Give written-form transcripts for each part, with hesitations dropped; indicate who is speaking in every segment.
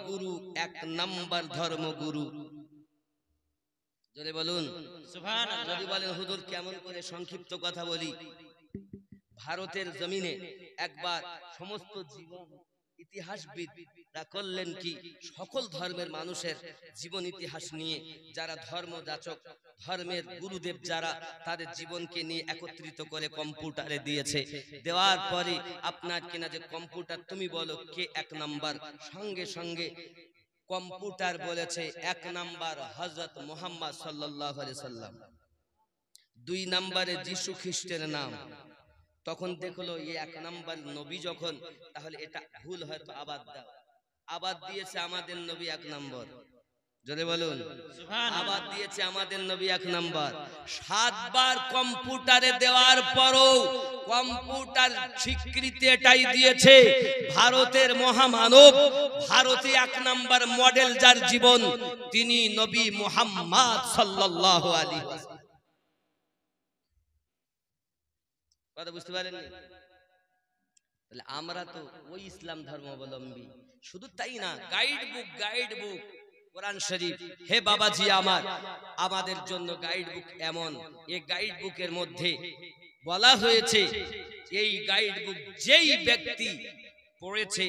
Speaker 1: ধর্মগুরু, এক নাম্বার ধর্মগুরু। যদি বলুন সুবহানাল্লাহ। যদি বলেন হুজুর কেমন করে সংক্ষিপ্ত কথা বলি, ভারতের জমিনে একবার সমস্ত জীবন ইতিহাসবিদরা করলেন কি, সকল ধর্মের মানুষের জীবন ইতিহাস নিয়ে, যারা ধর্ম যাচক, ধর্মের গুরুদেব যারা, তাদের জীবনকে নিয়ে একত্রিত করে কম্পিউটারে দিয়েছে। দেওয়ার পরে আপনার কিনা যে কম্পিউটার তুমি বলো কে এক নাম্বার, সঙ্গে সঙ্গে কম্পিউটার বলেছে এক নাম্বার হযরত মুহাম্মদ সাল্লাল্লাহু আলাইহি সাল্লাম, দুই নম্বরে যিশু খ্রিস্টের নাম। তখন দেখলো এই এক নাম্বার নবী যখন, তাহলে এটা ভুল, হয়তো আবাদ দাও। আবাদ দিয়েছে আমাদের নবী এক নম্বর। যদি বলুন সুবহানাল্লাহ। আবাদ দিয়েছে আমাদের নবী এক নম্বর। 7 বার কম্পিউটারে দেওয়ার পরও কম্পিউটার স্বীকৃতি এটাই দিয়েছে, ভারতের মহামানব, ভারতে এক নাম্বার মডেল যার জীবন, তিনি নবী মুহাম্মদ সাল্লাল্লাহু আলাইহি ওয়াসাল্লাম। কথা বুঝতে পারেননি? তাহলে আমরা তো ওই ইসলাম ধর্মাবলম্বী। শুধু তাই না, গাইড বুক কোরআন শরীফ। হে বাবাজি আমার, আমাদের জন্য গাইড বুক এমন, এই গাইড বুকের মধ্যে বলা হয়েছে, এই গাইড বুক যেই ব্যক্তি পড়েছে,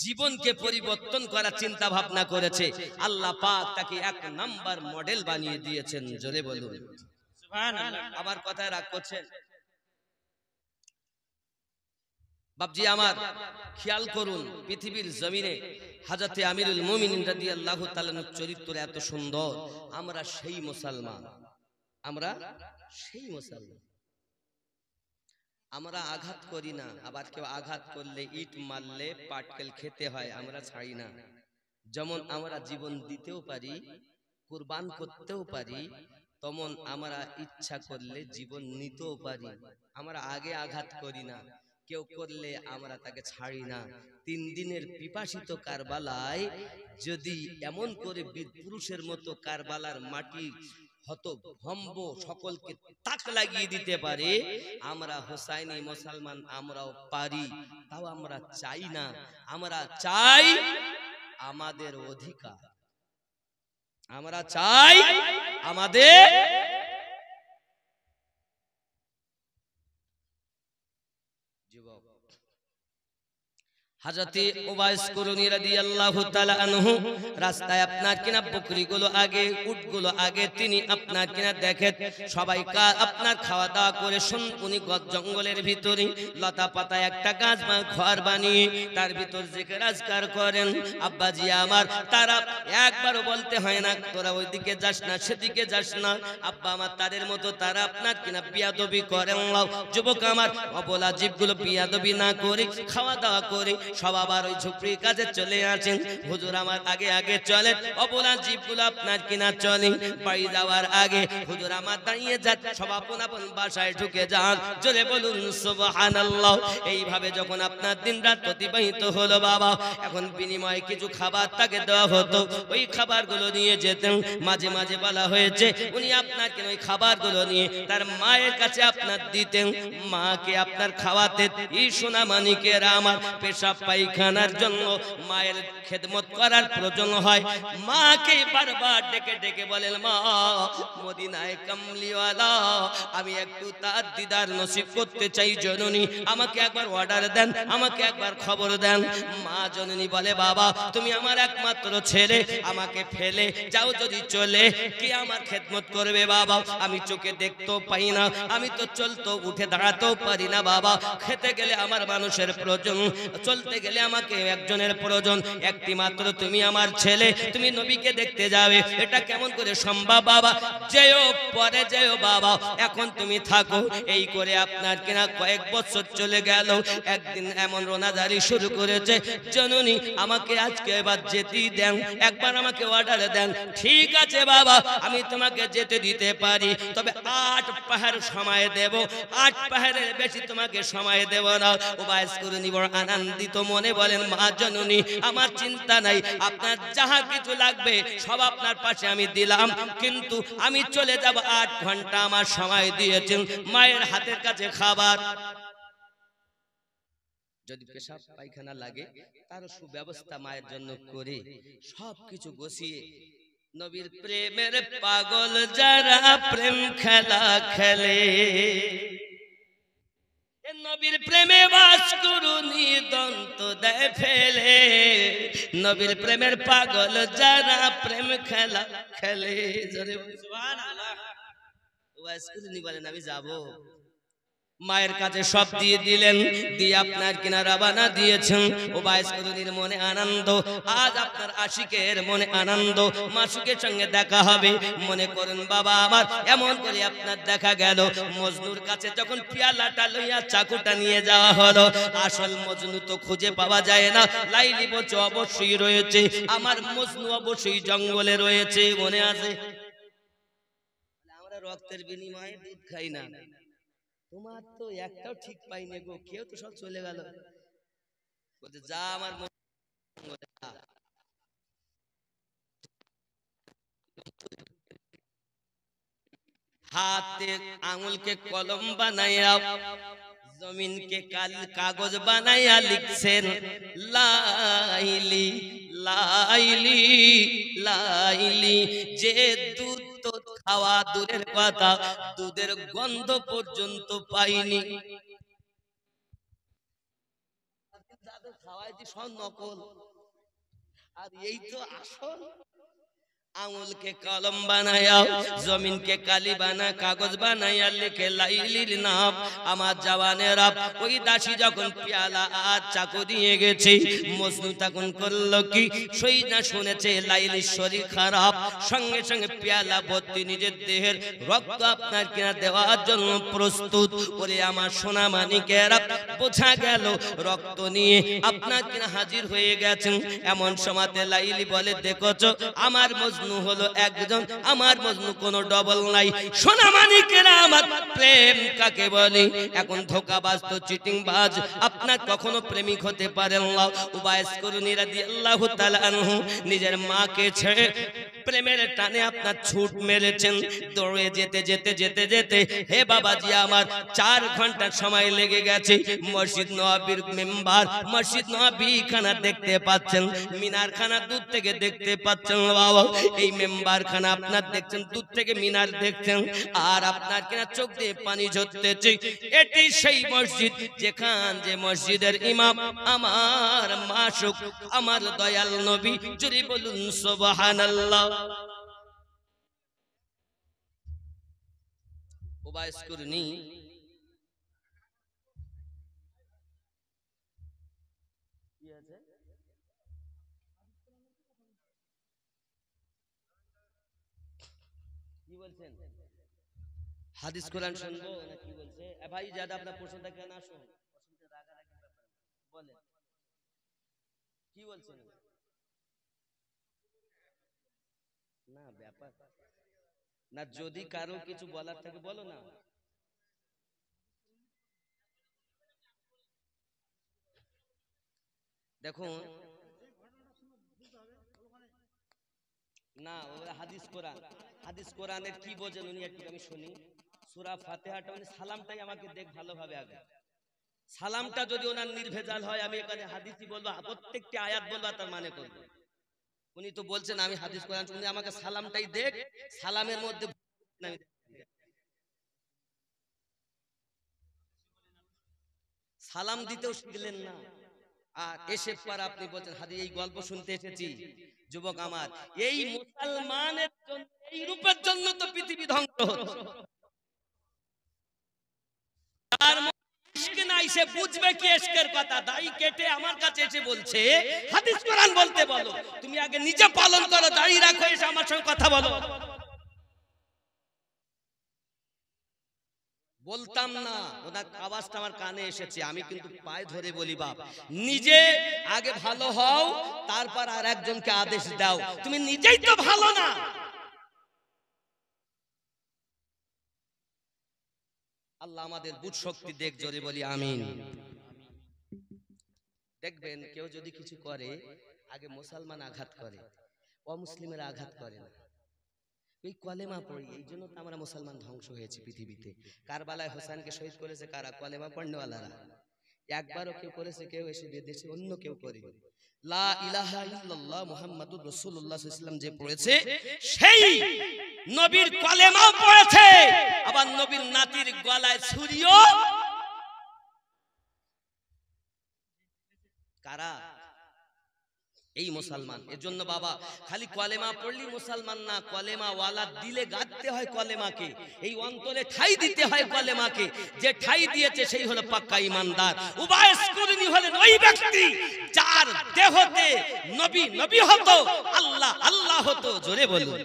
Speaker 1: জীবনকে পরিবর্তন করার চিন্তা ভাবনা করেছে, আল্লাহ পাক তাকে এক নাম্বার মডেল বানিয়ে দিয়েছেন। জোরে বলুন সুবহানাল্লাহ। আমার কথা রাগ করছেন? বাপজি আমার, খেয়াল করুন, পৃথিবীর জমিনে হযরতে আমিরুল মুমিনিন রাদিয়াল্লাহু তাআলা চরিত্র এত সুন্দর। আমরা সেই মুসলমান, আমরা সেই মুসলমান। আমরা আঘাত করি না, আবার কেউ আঘাত করলে, ইট মারলে পাটকেল খেতে হয়, আমরা ছাড়ি না। যেমন আমরা জীবন দিতেও পারি, কুরবান করতেও পারি, তেমন আমরা ইচ্ছা করলে জীবন নিতেও পারি। আমরা আগে আঘাত করি না, কেউ করলে আমরা তাকে ছাড়ি না। 3 দিনের পিপাসিত কারবালায় যদি এমন করে বীর পুরুষের মতো কারবালার মাটি হতভম্ব সকলকে তাক লাগিয়ে দিতে পারে, আমরা হোসাইনি মুসলমান আমরাও পারি। তাও আমরা চাই না, আমরা চাই আমাদের অধিকার, আমরা চাই আমাদের। যুবক হযরতে উবাইস কুরনি রাদিয়াল্লাহু তাআলা আনহু রাস্তায় আপনার কিনা বকরিগুলো আগে, উটগুলো আগে, তিনি আপনার কিনা দেখেন সবাই আপনার খাওয়া দাওয়া করে উনি জঙ্গলের ভিতরে লতা পাতা একটা গাছ ঘর বানিয়ে তার ভিতর জিকির আজকার করেন। আব্বাজি আমার, তারা একবারও বলতে হয় না তোরা ওইদিকে যাস না, সেদিকে যাস না। আব্বা আমার, তাদের মতো তারা আপনার কিনা বিয়াদবি করেন। যুবক আমার, অবলা জীবগুলো বিয়াদবি না করে খাওয়া দাওয়া করে সব আবার ওই ঝুপড়ির কাছে চলে আসেন। হুজুর আমার আগে আগে চলেন, অবলা জীবগুলো আপনার কিনা চলে। বাড়ি যাওয়ার আগে হুজুর আমার দাঁড়িয়ে যান, সব আপন আপন বাসায় ঢুকে যান। জোরে বলুন সুবহানাল্লাহ। এইভাবে যখন আপনার দিন রাত অতিবাহিত হলো বাবা, এখন বিনিময়ে কিছু খাবার তাকে দেওয়া হতো, ওই খাবারগুলো নিয়ে যেতেন। মাঝে মাঝে বলা হয়েছে উনি আপনার কিনা ওই খাবারগুলো নিয়ে তার মায়ের কাছে আপনার দিতেন, মাকে আপনার খাওয়াতেন। এই সোনা মানিকেরা আমার, পেশাব পায়খানার জন্য মায়ের খেদমত করার প্রয়োজন হয়, মাকে বারবার ডেকে ডেকে বলেন, মা মদিনায় কামলিওয়ালা, আমি একটু তার দিদার নসিব করতে চাই জননী, আমাকে একবার অর্ডার দেন, আমাকে একবার খবর দেন। মা জননী বলে, বাবা তুমি আমার একমাত্র ছেলে, আমাকে ফেলে যাও যদি চলে, কে আমার খেদমত করবে বাবা? আমি চোখে দেখতেও পাই না, আমি তো চলতেও উঠে দাঁড়াতেও পারি না বাবা। খেতে গেলে আমার মানুষের প্রয়োজন, চলতে গেলে আমাকে একজনের প্রয়োজন, একটি মাত্র তুমি আমার ছেলে, তুমি নবীকে দেখতে যাবে, এটা কেমন করে সম্ভব বাবা? যেও পরে যেও বাবা, এখন তুমি থাকো। এই করে আপনার কিনা কয়েক বছর চলে গেল। একদিন এমন রোনাদারি শুরু করেছে, জননী আমাকে আজকে এবার যেতেই দেন, একবার আমাকে অর্ডার দেন। ঠিক আছে বাবা, আমি তোমাকে যেতে দিতে পারি, তবে 8 পাহাড় সময় দেব, 8 পাহাড়ের বেশি তোমাকে সময় দেব না। উবাইস কুরনি বড় আনন্দিত মনে বলেন, মা জননী আমার চিন্তা নাই, আপনার যাহা কিছু লাগবে সব আপনার পাশে আমি দিলাম, কিন্তু আমি চলে যাব, 8 ঘন্টা আমার সময় দিয়েছেন। মায়ের হাতের কাছে খাবার, যদি পেশাব পায়খানা লাগে তারও সুব্যবস্থা মায়ের জন্য করে সবকিছু গুছিয়ে নবীর প্রেমের পাগল যারা প্রেম খেলা খেলে, নবীর প্রেমে বাস করুনি দন্ত দেয় ফেলে, নবীর প্রেমের পাগল যারা প্রেম খেলা খেলে। জোরে সুবহানাল্লাহ। ওয়াজ করুনি বলেন আমি যাব। মায়ের কাছে সব দিয়ে দিলেন, দিয়ে আপনার কিনা রওনা দিয়েছেন। ও বাইস করুনির মনে আনন্দ, আজ আপনার আশিকের মনে আনন্দ, মাসুকের সঙ্গে দেখা হবে। মনে করুন বাবা আমার, এমন করে আপনার দেখা গেল মজনুর কাছে যখন পেয়ালাটা লইয়া চাকুটা নিয়ে যাওয়া হলো, আসল মজনু তো খুঁজে পাওয়া যায় না। লাইলি বলছে অবশ্যই রয়েছে, আমার মজনু অবশ্যই জঙ্গলে রয়েছে। মনে আছে? আমরা রক্তের বিনিময়ে দুধ খাই না, তোমার তো একটাও ঠিক পাইনি গো, কেউ তো সব চলে গেল। বলতে যা আমার হাতে আঙুলকে কলম বানাইয়া জমিনকে কাগজ বানাইয়া লিখছেন লাইলি লাইলি লাইলি। যে দুধ তো খাওয়া দূরের কথা, দুধের গন্ধ পর্যন্ত পাইনি। খাওয়াই দি সব নকল, আর এই তো আসল। আঙুলকে কলম বানায়া জমিনকে কালি বানা কাগজ বানাইয়া লিখে লাইলির নাম। আমার জওয়ানেরা, ওই দাসী যখন পেয়ালা আর চাকু দিয়ে গেছে, মজনু তখন করলো কি, সই না শুনেছে লাইলির শরীর খারাপ, সঙ্গে সঙ্গে পেয়ালা ভর্তি নিজের দেহের রক্ত আপনার কিনা দেওয়ার জন্য প্রস্তুত। ওরে আমার সোনা মানিকেরা, বোঝা গেল রক্ত নিয়ে আপনার কিনা হাজির হয়ে গেছেন। এমন সময়তে লাইলি বলে, দেখোছো আমার মজনু হলো একজন, আমার মজনু কোনো ডবল নাই। সোনা মানিকেরা আমার, প্রেম কাকে বলে? এখন ধোঁকাবাজ তো চিটিংবাজ, আপনার কখনো প্রেমিক হতে পারেন না। উবাইস করুনি রাদিয়াল্লাহু তাআলা আনহু নিজের মাকে ছেড়ে প্রেমের টানে আপনার ছুট মেরেছেন। দৌড়ে যেতে যেতে যেতে যেতে হে বাবাজি আমার, 4 ঘন্টা সময় লেগে গেছে। মসজিদ নববীর মেম্বার, মসজিদ নববী খানা দেখতে পাচ্ছেন, মিনার খানা দূর থেকে দেখতে পাচ্ছেন। বাবা এই মেম্বার খানা আপনার দেখছেন দূর থেকে, মিনার দেখছেন, আর আপনার কিনা চোখ দিয়ে পানি ঝরতেছে। এটি সেই মসজিদ যেখান যে মসজিদের ইমাম আমার মাসুক, আমার দয়াল নবী। জোরে বলুন সুবহানাল্লাহ। উবাইস করুনি কি বলছেন? হাদিস কোরআন শুনবো না কি বলছে? ভাই যাদা আপনার প্রশ্নটা কেন আসো, বলেন কি বলছেন? না ব্যাপার না, যদি কারো কিছু বলার থাকে বলো না। দেখুন না, ওরা হাদিস কোরআন, হাদিস কোরআনের কি বোঝেন উনি একটু আমি শুনি। সূরা ফাতিহাটা উনি সালামটাই আমাকে দেখ ভালোভাবে আগে। সালামটা যদি ওনার নির্ভেজাল হয়, আমি এখানে হাদিসই বলবো, প্রত্যেকটি আয়াত বলবো, তার মানে করবো। উনি তো বলছেন আমি হাদিস কোরআন, উনি আমাকে সালামটাই দেখ, সালামের মধ্যে সালাম দিতেও শিখলেন না, আর এসে পর আপনি বলছেন হাদিস। এই গল্প শুনতে এসেছি যুবক আমার, এই মুসলমানের জন্য, এই রূপের জন্য তো পৃথিবী ধ্বংস হচ্ছে। তার ইশক নাই, সে বুঝবে কি ইশকের কথা। দাড়ি কেটে আমার কাছে এসে বলছে হাদিস কোরআন বলতে বলো, তুমি আগে নিজে পালন করো, দাড়ি রাখো, এসে আমার সঙ্গে কথা বলো। বলতাম না, ওনার আওয়াজটা আমার কানে এসেছে, আমি কিন্তু পায়ে ধরে বলি বাপ, নিজে আগে ভালো হও, তারপর আর একজনকে আদেশ দাও। তুমি নিজেই তো ভালো না। আল্লাহ আমাদের বুঝ শক্তি দেখ, জোরে বলি আমিন। দেখবেন কেউ যদি কিছু করে, আগে মুসলমান আঘাত করে, অমুসলিমের আঘাত করে না। এই কলেমা পড়ি, এই জন্য তো আমরা মুসলমান ধ্বংস হয়েছে পৃথিবীতে। কারবালায় হোসেনকে শহীদ করেছে কারা? কলেমা পড়নেওয়ালারা। একবারও কেউ করেছে? কেউ এসে দেশে অন্য কেউ করেনি। লা ইলাহা ইল্লাল্লাহ মুহাম্মাদুর রাসূলুল্লাহ সাল্লাল্লাহু আলাইহি ওয়াসাল্লাম যে পড়েছে, সেই নবীর কলেমাও পড়েছে, আবার নবীর নাতির গলায় ছুরিও। কারা? এই মুসলমান। এর জন্য বাবা খালি কলেমা পড়লি মুসলমান না, কলেমা ওয়ালা দিলে গাঁথতে হয় কলেমাকে, এই অন্তরে ঠাই দিতে হয় কলেমাকে। যে ঠাই দিয়েছে সেই হলো পাক্কা ঈমানদার। উবাইস কুরনি হলেন ওই ব্যক্তি যার দেহতে নবী নবী হতো, আল্লাহ আল্লাহ হতো। জোরে বলুন।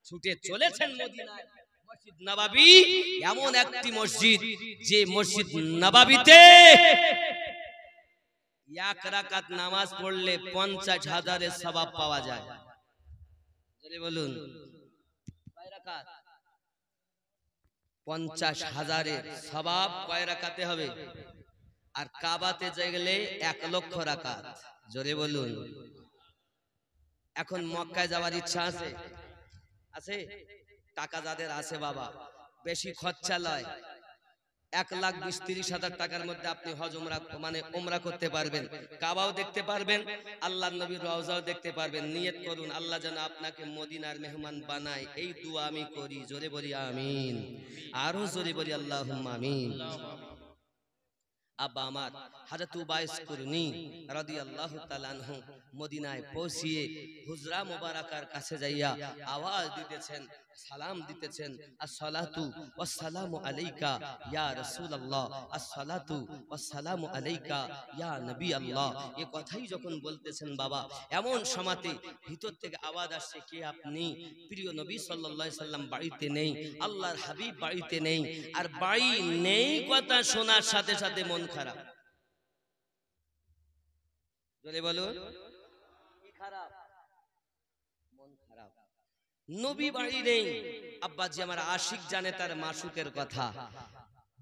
Speaker 1: ছুটে চলেছেন মদিনায়। মসজিদ নববী এমন একটি মসজিদ, যে মসজিদ নববীতে এক রাকাত নামাজ পড়লে 50,000-এর সওয়াব পাওয়া যায়। জোরে বলুন। কয় রাকাত? 50,000-এর সওয়াব কয় রাকাতে হবে? আর কাবাতে গেলে 1,00,000 রাকাত। জোরে বলুন। এখন মক্কায় যাওয়ার ইচ্ছা আছে? আছে? টাকা যাদের আছে বাবা, বেশি খরচা লয়, 1,20,000-30,000 টাকার মধ্যে আপনি হজ উমরা মানে উমরা করতে পারবেন, কাবাও দেখতে পারবেন, আল্লাহর নবীর রওজাও দেখতে পারবেন। নিয়ত করুন আল্লাহ যেন আপনাকে মদিনার মেহমান বানায়, এই দোয়া আমি করি। জোরে বলি আমিন। আরো জোরে বলি আল্লাহুম্মা আমিন। আব্বা আমার হযরত উবাইস কুরনি রাদিয়াল্লাহু তাআলা আনহু মদিনায় পৌঁছিয়ে হুজরা মুবারাকার কাছে যাইয়া আওয়াজ দিতেছেন, সালাম দিতেছেন, আসসালাতু ওয়াসসালামু আলাইকা ইয়া রাসূলুল্লাহ, আসসালাতু ওয়াসসালামু আলাইকা ইয়া নবী আল্লাহ। এই কথাই যখন বলতেছেন বাবা, এমন সময়তে ভিতর থেকে আওয়াজ আসছে, কে আপনি? প্রিয় নবী সাল্লাল্লাহু আলাইহি সাল্লাম বাড়িতে নেই, আল্লাহর হাবিব বাড়িতে নেই। আর বাড়ি নেই কথা শোনার সাথে সাথে মন খারাপ। জোরে বলো, কি খারাপ? মন খারাপ। নবী বাড়ি নেই। আব্বাজি আমার আশিক জানে তার মাসুকের কথা,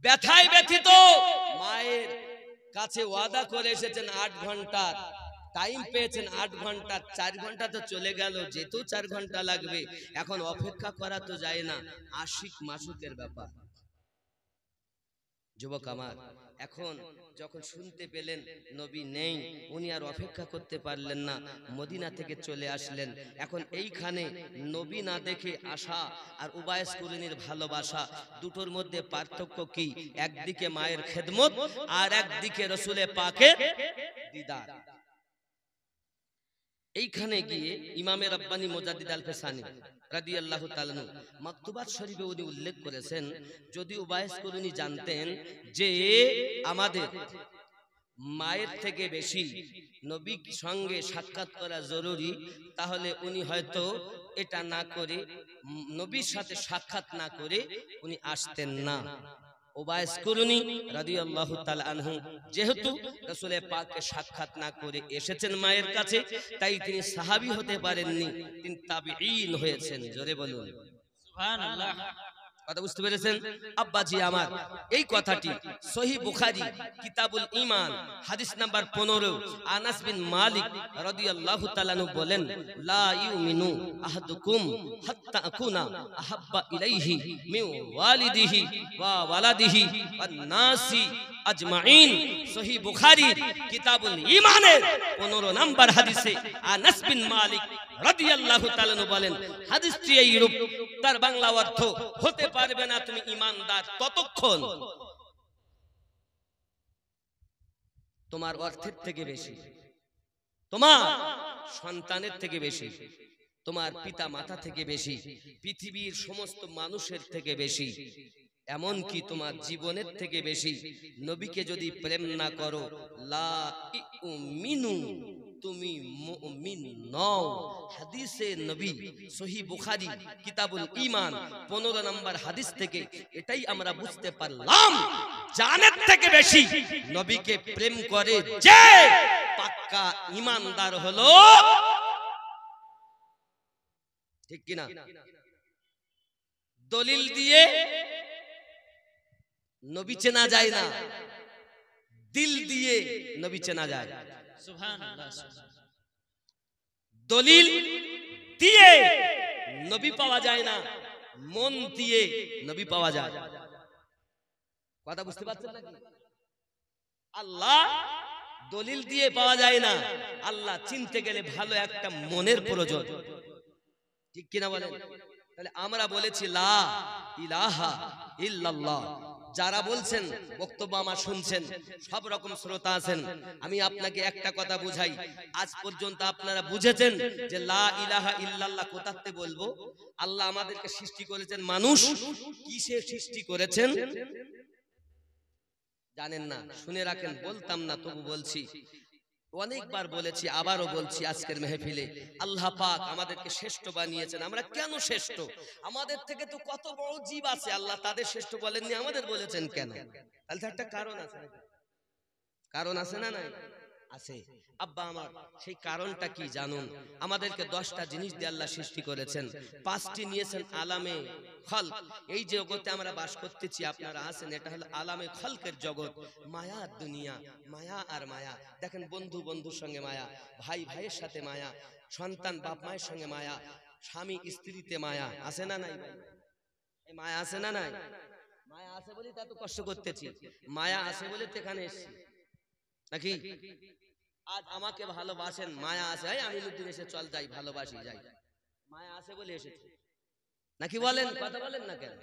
Speaker 1: ব্যথায় ব্যথিত। মায়ের কাছে ওয়াদা করে এসেছেন 8 ঘন্টার টাইম পেয়েছেন, 8 ঘন্টা, 4 ঘন্টা তো চলে গেল, যেতেও 4 ঘন্টা লাগবে। এখন অপেক্ষা করা তো যায় না, আশিক মাসুকের ব্যাপার। যুবক আমার, এখন যখন শুনতে পেলেন নবী নেই, উনি আর অপেক্ষা করতে পারলেন না, মদিনা থেকে চলে আসলেন। এখন এইখানে নবী না দেখে আসা আর উবাইস কুরনির ভালোবাসা, দুটোর মধ্যে পার্থক্য কি? একদিকে মায়ের খেদমত আর একদিকে রসুলে পাকের দিদার। এইখানে গিয়ে ইমামে রব্বানি মুজাদ্দিদ আল ফেসানি রাদিয়াল্লাহু তাআলা আনহু মাকতুবাত শরীফে উনি উল্লেখ করেছেন, যদি উবাইস কুরনি জানতেন যে আমাদের মায়ের থেকে বেশি নবীর সঙ্গে সাক্ষাৎ করা জরুরি, তাহলে উনি হয়তো এটা না করে, নবীর সাথে সাক্ষাৎ না করে উনি আসতেন না। উবাইস কুরনি রাদিয়াল্লাহু তাআলা আনহু যেহেতু রাসূলে পাককে সাক্ষাৎ না করে এসেছেন মায়ের কাছে, তাই তিনি সাহাবী হতে পারেননি, তিনি তাবিঈন হয়েছেন। জোরে বলুন সুবহানাল্লাহ। কথা বুঝতে পেরেছেন? আব্বাজি আমার, এই কথাটি সহিহ বুখারী কিতাবুল ঈমান হাদিস নাম্বার 15, আনাস বিন মালিক রাদিয়াল্লাহু তাআলা আনহু বলেন, লা ইউমিনু আহাদুকুম হাত্তা আকুনা আহাব্বা ইলাইহি মিন ওয়ালিদিহি ওয়া ওয়ালাদিহি ওয়ান নাসি আজমাইন। সহিহ বুখারী কিতাবুল ঈমানের 15 নম্বর হাদিসে আনাস বিন মালিক রাদিয়াল্লাহু তাআলা আনহু বলেন, হাদিসটি এই রূপ, তার বাংলা অর্থ, হতে পারবে না তুমি ঈমানদার ততক্ষণ তোমার অর্থের থেকে বেশি, তোমার সন্তানের থেকে বেশি, তোমার পিতা মাতা থেকে বেশি, পৃথিবীর সমস্ত মানুষের থেকে বেশি, এমন কি তোমার জীবনের থেকে বেশি নবীকে যদি প্রেম না করো, লা ইউমিনু, তুমি মুমিন নও। হাদিসে নবী সহিহ বুখারী কিতাবুল ঈমান 15 নম্বর হাদিস থেকে এটাই আমরা বুঝতে পারলাম, জানের থেকে বেশি নবীকে প্রেম করে যে পাক্কা ঈমানদার হলো। ঠিক কিনা? দলিল দিয়ে নবী চেনা যায় না, দিল দিয়ে নবী চেনা যায়। সুবহানাল্লাহ। দলিল দিয়ে নবী পাওয়া যায় না, মন দিয়ে নবী পাওয়া যায়। কথা বুঝতে পারছেন নাকি? আল্লাহ দলিল দিয়ে পাওয়া যায় না, আল্লাহ চিনতে গেলে ভালো একটা মনের প্রয়োজন, ঠিক কিনা বলেন? তাহলে আমরা বলেছি লা ইলাহা ইল্লাল্লাহ। যারা বলছেন বক্তব্য আমার শুনছেন, সব রকম শ্রোতা আছেন, আমি আপনাকে একটা কথা বুঝাই, আজ পর্যন্ত আপনারা বুঝেছেন যে লা ইলাহা ইল্লাল্লাহ কোথাতে বলবো? আল্লাহ আমাদেরকে সৃষ্টি করেছেন মানুষ, কিসে সৃষ্টি করেছেন জানেন না? শুনে রাখেন, বলতাম না তবু বলছি, অনেকবার বলেছি, আবারও বলছি আজকের মেহফিলে, আল্লাহ পাক আমাদেরকে শ্রেষ্ঠ বানিয়েছেন। আমরা কেন শ্রেষ্ঠ? আমাদের থেকে তো কত বড় জীব আছে, আল্লাহ তাদের শ্রেষ্ঠ বলেননি, আমাদের বলেছেন কেন? তাহলে তো একটা কারণ আছে, কারণ আছে না নাই? আছে। আব্বা আমার, সেই কারণটা কি জানুন? আমাদেরকে 10টা জিনিস দিয়ে আল্লাহ সৃষ্টি করেছেন, 5টি নিয়েছেন আলামে খলক। এই জগতে আমরা বাস করতেছি, আপনারা আছেন, এটা হলো আলামে খলকের জগৎ, মায়া দুনিয়া, মায়া আর মায়া। দেখেন, বন্ধু বন্ধুর সঙ্গে মায়া, ভাই ভাইয়ের সাথে মায়া, সন্তান বাপ মায়ের সঙ্গে মায়া, স্বামী স্ত্রীতে মায়া, আছে না নাই? এই মায়া আছে না নাই? মায়া আছে বলেই তো এত কষ্ট করতেছি, মায়া আছে বলে তো এখানে এসেছি, নাকি? আজ আমাকে ভালোবাসেন, মায়া আছে, আমি নতুন এসে চল যাই, ভালোবাসি যাই, মায়া আছে বলে এসেছে, নাকি বলেন? কথা বলেন না কেন?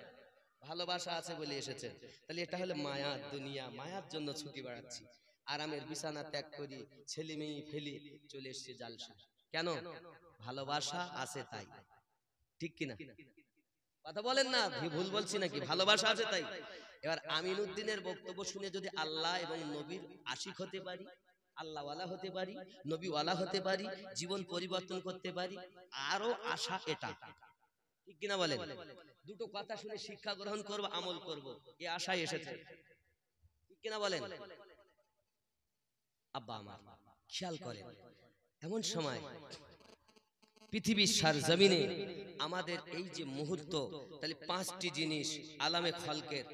Speaker 1: ভালোবাসা আছে বলে এসেছে। তাহলে এটা হলো মায়া দুনিয়া, মায়ার জন্য ছুটি বাড়াচ্ছি, আরামের বিছানা ত্যাগ করি, ছেলে মেয়ে ফেলি চলে এসছে জালসা। কেন? ভালোবাসা আছে তাই, ঠিক কিনা? কথা বলেন না, ভুল বলছি নাকি? ভালোবাসা আছে তাই। এবার আমিনউদ্দিনের বক্তব্য শুনে যদি আল্লাহ এবং নবীর আশিক হতে পারি, আল্লাহওয়ালা হতে পারি, নবীওয়ালা হতে পারি, জীবন পরিবর্তন করতে পারি, আরো আশা এটা, ঠিক কিনা বলেন? দুটো কথা শুনে শিক্ষা গ্রহণ করব, আমল করব, এই আশায় এসেছে, ঠিক কিনা বলেন? আব্বা আমার, খেয়াল করেন, এমন সময় পৃথিবীর সার জমিনে আমাদের এই যে মুহূর্ত, তাহলে 5টি জিনিস আলামে খলকের,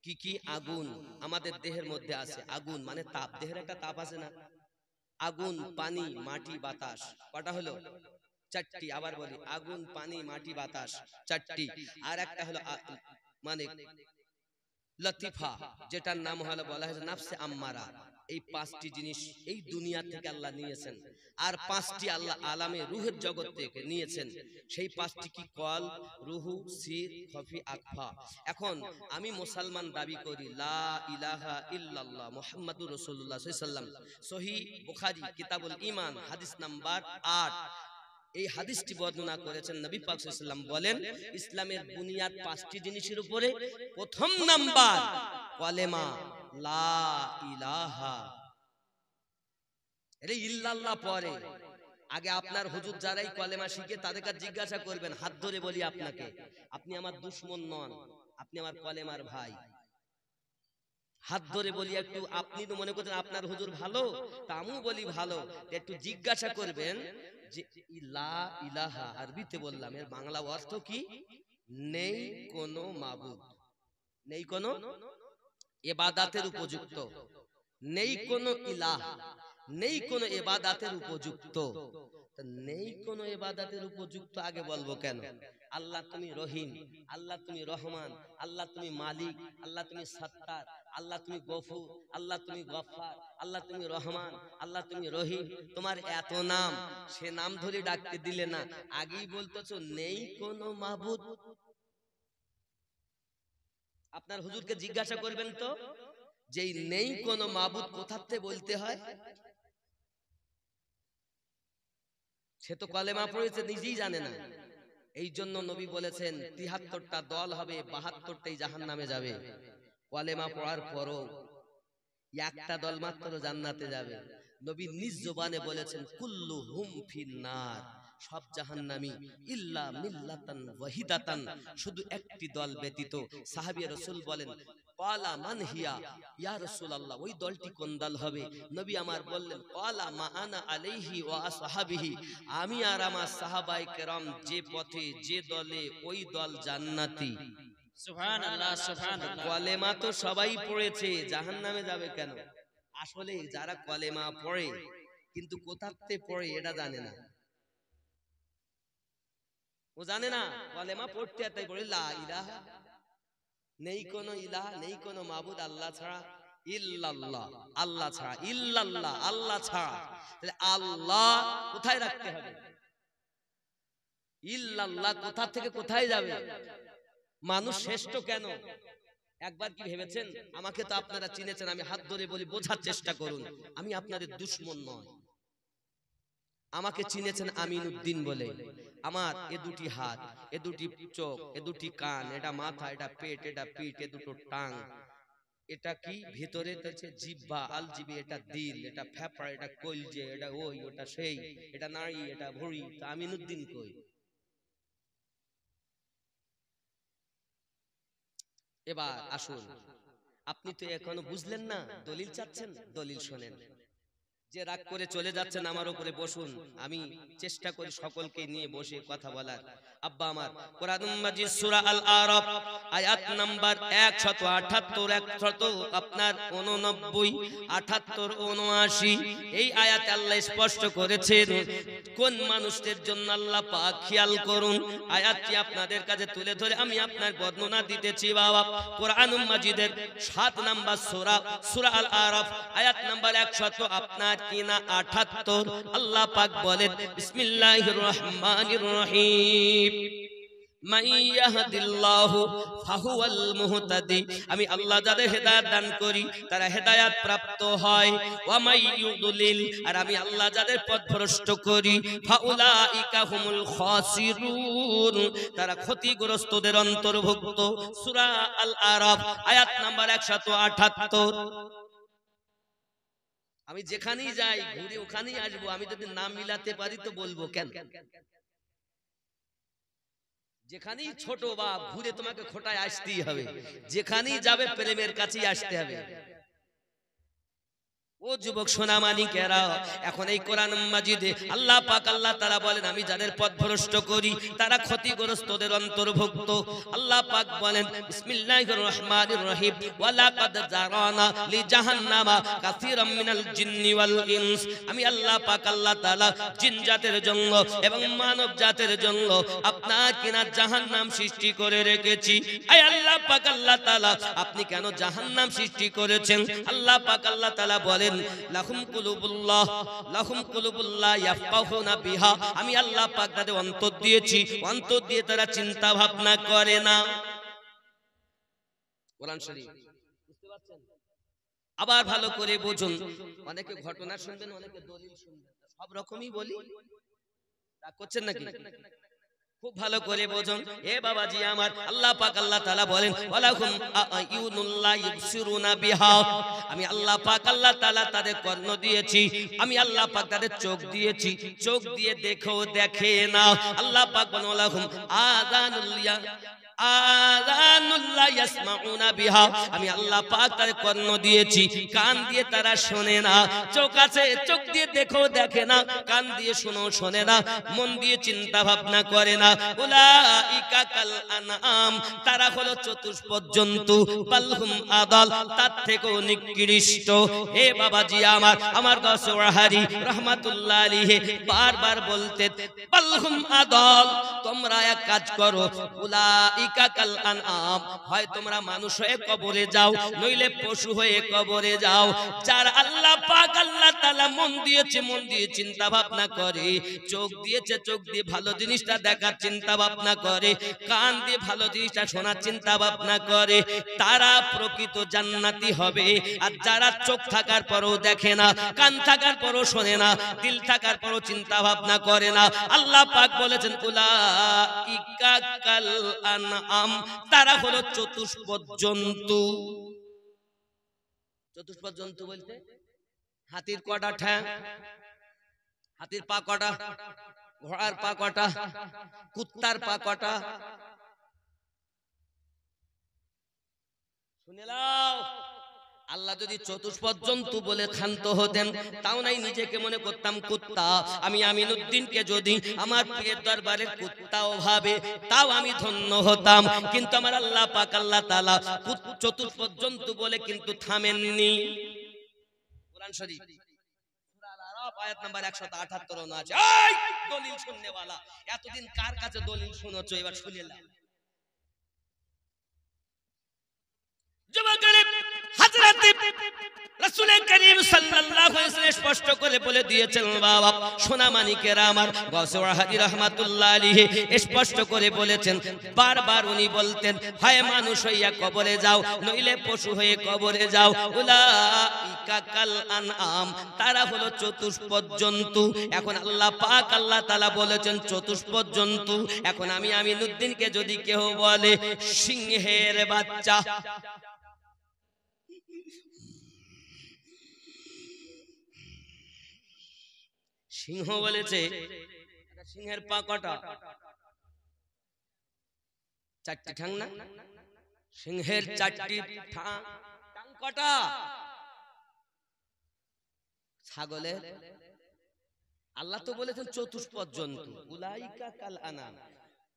Speaker 1: কি কি? আগুন আমাদের দেহের মধ্যে আছে, আগুন মানে তাপ, দেহের একটা তাপ আছে না? আগুন, পানি, মাটি, বাতাস, কটা হলো? 4টি। আবার বলি, আগুন, পানি, মাটি, বাতাস, 4টি। আর একটা হলো মানে লতিফা, যেটার নাম হলো বলা হয়েছে নাফসে আম্মারা। এই 5টি জিনিস এই দুনিয়া থেকে আল্লাহ নিয়েছেন, আর 5টি আল্লাহ আলামে রুহের জগৎ থেকে নিয়েছেন। সেই 5টি কি? কল, রুহু, সির, খফি, আকফা। এখন আমি মুসলমান দাবি করি, লা ইলাহা ইল্লাল্লাহ মুহাম্মাদুর রাসূলুল্লাহ সাল্লাল্লাহু আলাইহি ওয়াসাল্লাম, সহিহ বুখারী কিতাবুল ঈমান হাদিস নাম্বার 8। এই হাদিসটি বর্ণনা করেছেন নবী পাক সাল্লাল্লাহু আলাইহি ওয়াসাল্লাম, বলেন ইসলামের বুনিয়াদ 5টি জিনিসের উপরে। প্রথম নাম্বার কলেমা, লা ইলাহা, এটা ইল্লাল্লাহ পরে। আগে আপনার হুজুর যারাই কলেমা শিখে তাদেরকে জিজ্ঞাসা করবেন, হাত ধরে বলি আপনাকে, আপনি আমার দুশমন নন, আপনি আমার কলেমার ভাই। হাত ধরে বলি একটু, আপনি তো মনে করছেন আপনার হুজুর ভালো, তা আমিও বলি ভালো, একটু জিজ্ঞাসা করবেন যে লা ইলাহা আরবিতে বললাম, এর বাংলা অর্থ কি? নেই কোনো মাবুদ, নেই কোনো ইবাদতের উপযুক্ত, নেই কোনো ইলাহ, নেই কোনো ইবাদতের উপযুক্ত। নেই কোনো ইবাদতের উপযুক্ত আগে বলবো কেন? আল্লাহ তুমি রহিম, আল্লাহ তুমি রহমান, আল্লাহ তুমি মালিক, আল্লাহ তুমি সত্তার, আল্লাহ তুমি গফুর, আল্লাহ তুমি গফফার, আল্লাহ তুমি রহমান, আল্লাহ তুমি রহিম, তোমার এত নাম, সে নাম ধরে ডাকতে দিলে না, আগেই বলতেছো নেই কোনো মাবুদ। আপনার হুজুরকে জিজ্ঞাসা করবেন তো, যে নেই কোনো মাবুদ কোথাতে বলতে হয়? সে তো কলেমা পড়েছে, নিজেই জানে না। এই জন্য নবী বলেছেন 73টা দল হবে, 72টাই জাহান্নামে যাবে। কলেমা পড়ার পরও একটা দল মাত্র জান্নাতে যাবে। নবী নিজ জবানে বলেছেন কুল্লুহুম ফিন্নার, সব জাহান্নামী, ইল্লা মিল্লাতান ওয়াহিদাতান, শুধু একটি দল ব্যতীত। সাহাবী রাসূল বলেন, ক্বালা মান হিয়া ইয়া রাসূলুল্লাহ, ওই দলটি কোন দল হবে? নবী আমার বললেন, ক্বালা মা আনা আলাইহি ওয়া আসহাবিহি, আমি আর আমার সাহাবায়ে কেরাম যে পথে, যে দলে, ওই দল জান্নাতি।
Speaker 2: সুবহানাল্লাহ সুবহানাল্লাহ।
Speaker 1: কলেমা তো সবাই পড়েছে, জাহান্নামে যাবে কেন? আসলে যারা কলেমা পড়ে কিন্তু কোথাতে পড়ে এটা জানে না, ও জানে না কলেমা পড়তে, তাই পড়ে লা ইলাহা, নেই কোনো ইলাহ, নেই কোনো মাবুদ আল্লাহ ছাড়া, ইল্লাল্লাহ, আল্লাহ ছাড়া, ইল্লাল্লাহ আল্লাহ ছাড়া। তাহলে আল্লাহ কোথায় রাখতে হবে? ইল্লাল্লাহ কোথা থেকে কোথায় যাবে? মানুষ শ্রেষ্ঠ কেন একবার কি ভেবেছেন? আমাকে তো আপনারা চিনেছেন, আমি হাত ধরে বলি, বোঝার চেষ্টা করুন, আমি আপনাদের দুশমন নয়। আমাকে চিনেছেন আমিনউদ্দিন বলে। আমার এ দুটি হাত, এ দুটি চোখ, এ দুটি কান, এটা মাথা, এটা পেট, এটা পিঠ, এ দুটো টাং, এটা কি ভিতরে জিহ্বা, আলজিবি, এটা দিল, এটা ফেফড়া, এটা কলজে, এটা ওই, ওটা সেই, এটা নাড়ি, এটা ভুঁড়ি। তা আমিনউদ্দিন কই? এবার আসুন, আপনি তো এখনো বুঝলেন না, দলিল চাচ্ছেন, দলিল শোনেন। যে রাগ করে চলে যাচ্ছেন আমার উপরে, বসুন, আমি চেষ্টা করি সকলকে নিয়ে বসে কথা বলার। আব্বা আমার, কোরআনুল মাজিদ সূরা আল আরাফ আয়াত নাম্বার 178 আপনার 89 78 79 এই আয়াতে আল্লাহ স্পষ্ট করেছেন কোন মানুষদের জন্য আল্লাহ পাক। খেয়াল করুন, আয়াতটি আপনাদের কাছে তুলে ধরে আমি আপনার বর্ণনা দিতেছি বাবা। কোরআনুল মাজিদের 7 নাম্বার সূরা, সূরা আল আরাফ আয়াত নাম্বার 100 আপনার কিনা 78 আল্লাহ পাক বলেন, বিসমিল্লাহির রহমানির রহিম, মান ইয়াহদিল্লাহু ফাহুয়াল মুহতাদি, আমি আল্লাহ যাদের হেদায়েত দান করি তারা হেদায়েত প্রাপ্ত হয়। ওয়া মান ইউদ্লিল, আর আমি আল্লাহ যাদের পথভ্রষ্ট করি ফাউলাইকা হুমুল খাসিরুন, তারা ক্ষতিগ্রস্তদের অন্তর্ভুক্ত। সূরা আল আরাফ আয়াত নাম্বার 178। আমি যেখানেই যাই ঘুরে ওখানেই আসবো, আমি যদি নাম মিলাতে পারি তো বলবো কেন? যেখানেই ছোট বা ঘুরে তোমাকে খোটায় আসতেই হবে, যেখানেই যাবে প্রেমের কাছেই আসতে হবে। ও যুবক সোনামানিকেরা, এখন এই কোরআন মাজিদে আল্লাহ পাক আল্লাহ তাআলা বলেন আমি যাদের পথভ্রষ্ট করি তারা ক্ষতিগ্রস্তদের অন্তর্ভুক্ত। আল্লাহ পাক বলেন বিসমিল্লাহির রহমানির রহিম, ওয়া লাকাদ জারানা লি জাহান্নামা কাসীরাম মিনাল জিন্নি ওয়াল ইনস, আমি আল্লাহ পাক আল্লাহ তাআলা জিন জাতের জন্য এবং মানব জাতের জন্য আপনার কিনা জাহান্নাম সৃষ্টি করে রেখেছি। আয় আল্লাহ পাক আল্লাহ তাআলা আপনি কেন জাহান্নাম সৃষ্টি করেছেন? আল্লাহ পাক আল্লাহ তাআলা বলেন লাহুম কুলুবুল্লাহ ইয়াফকাহুনা বিহা, আমি আল্লাহ পাক তাদের অন্তর দিয়েছি, অন্তর দিয়ে তারা চিন্তা ভাবনা করে না। কোরআন শরীফ বুঝতে পারছেন? আবার ভালো করে বুঝুন, অনেকে ঘটনা শুনবেন, অনেকে দলিল শুনবেন, সব রকমই বলি, রাগ করছেন নাকি? খুব ভালো করে বুঝুন এ বাবাজি আমার, আল্লাহ পাক আল্লাহ তাআলা বলেন ওয়ালাহুম আয়ুনুল্লাহ ইবসিরুনা বিহা, আমি আল্লাহ পাক আল্লাহ তাআলা তাদের কর্ণ দিয়েছি, আমি আল্লাহ পাক তাদের চোখ দিয়েছি, চোখ দিয়ে দেখেও দেখে না। আল্লাহ পাক বলেন ওয়ালাহুম আযানুল্লাহ ইয়াসমাউনা বিহা, আমি আল্লাহ পাক তাদের কর্ণ দিয়েছি, কান দিয়ে তারা শোনে না। চোখ আছে, চোখ দিয়ে দেখেও দেখে না, কান দিয়ে শুনেও শোনে না, মন দিয়ে চিন্তা ভাবনা করে না। উলাইকা কাল আনআম, তারা হলো চতুষ্পদ জন্তু, বালহুম আদাল, তার থেকেও নিকৃষ্ট। হে বাবাজি আমার, আমার গসওয়াহারি রহমাতুল্লাহ আলাইহি বারবার বলতে বালহুম আদাল, তোমরা এক কাজ করো, উলাইকা কাল আনআম, হয় তোমরা মানুষ হয়ে কবরে যাও, নইলে পশু হয়ে কবরে যাও। যার আল্লাহ পাক আল্লাহ তাআলা মন দিয়েছে, মন দিয়ে চিন্তা ভাবনা করে, চোখ দিয়েছে, চোখ দিয়ে ভালো জিনিসটা দেখার চিন্তা ভাবনা করে, কান দিয়ে ভালো জিনিসটা শোনার চিন্তা ভাবনা করে, তারা প্রকৃত জান্নাতি হবে। আর যারা চোখ থাকার পরও দেখে না, কান থাকার পরও শোনে না, দিল থাকার পরও চিন্তা ভাবনা করে না, আল্লাহ পাক বলেছেন উলাইকা কাল আনআম, তারা হলো চতুষ্পদ জন্তু। চতুষ্পদ জন্তু বলতে হাতির কটা ঠ্যাং, হাতির পা কটা, ঘোড়ার পা কটা, কুত্তার পা কটা, শুনে নাও। আল্লাহ যদি চতুষ্পদ জন্তু বলে ক্ষান্ত হতেন, তাও নাই নিজেকে মনে করতাম কুত্তা, আমি আমিনউদ্দিনকে যদি আমার প্রিয়ের দরবারের কুত্তাও ভাবে তাও আমি ধন্য হতাম। কিন্তু আমার আল্লাহ পাক আল্লাহ তাআলা চতুষ্পদ জন্তু বলে কিন্তু থামেননি। কোরআন শরীফ সূরা আল আরাফ আয়াত নাম্বার 178 আছে। এই দলিল শুননেওয়ালা, এতদিন কার কাছে দলিল শুনেছো? এবার শুনে নাও। যুবকেরা, হযরত রাসূল করিম সাল্লাল্লাহু আলাইহি ওয়াসাল্লাম স্পষ্ট করে বলে দিয়েছেন বাবা সোনা মানিকেরা আমার গাউসে ওয়াহাদি রাহমাতুল্লাহ আলাইহি স্পষ্ট করে বলেছেন বারবার উনি বলতেন হয় মানুষ হইয়া কবরে যাও নইলে পশু হয়ে কবরে যাও উলাইকা কাল আনআম তারা হলো চতুষ্পদ জন্তু এখন আল্লাহ পাক আল্লাহ তাআলা বলেছেন চতুষ্পদ জন্তু এখন আমি আমিনুদ্দিনকে যদি কেউ বলে সিংহের বাচ্চা সিংহ বলেছে সিংহের পা কটা চারটি ঠ্যাং না সিংহের চারটি ঠ্যাং কটা ছাগলের আল্লাহ তো বলেছেন চতুষ্পদ জন্তু উলাইকা কাল আনাম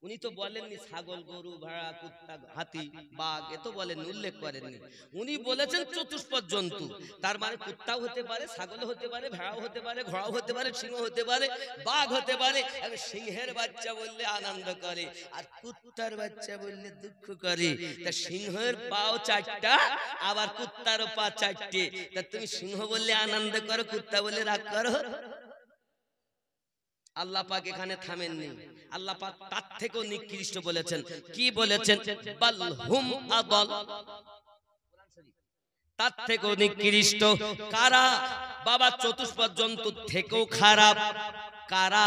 Speaker 1: উনি তো বলেননি ছাগল গরু ভেড়া কুত্তা হাতি বাঘ এ তো বলেননি উল্লেখ করেননি উনি বলেছেন চতুষ্পদ জন্তু তার মানে কুত্তাও হতে পারে ছাগল হতে পারে ভেড়াও হতে পারে ঘোড়াও হতে পারে সিংহ হতে পারে বাঘ হতে পারে আর সিংহের বাচ্চা বললে আনন্দ করে আর কুত্তার বাচ্চা বললে দুঃখ করে তা সিংহের পাও চারটা আবার কুত্তারও পা চারটে তা তুমি সিংহ বললে আনন্দ করো কুত্তা বললে রাগ করো আল্লাহ পাক এখানে থামেননি আল্লাহ পাক তার থেকেও নিকৃষ্ট বলেছেন কি বলেছেন বাল হুম আদল তার থেকেও নিকৃষ্ট কারা বাবা চতুষ্পদ জন্তু থেকেও খারাপ কারা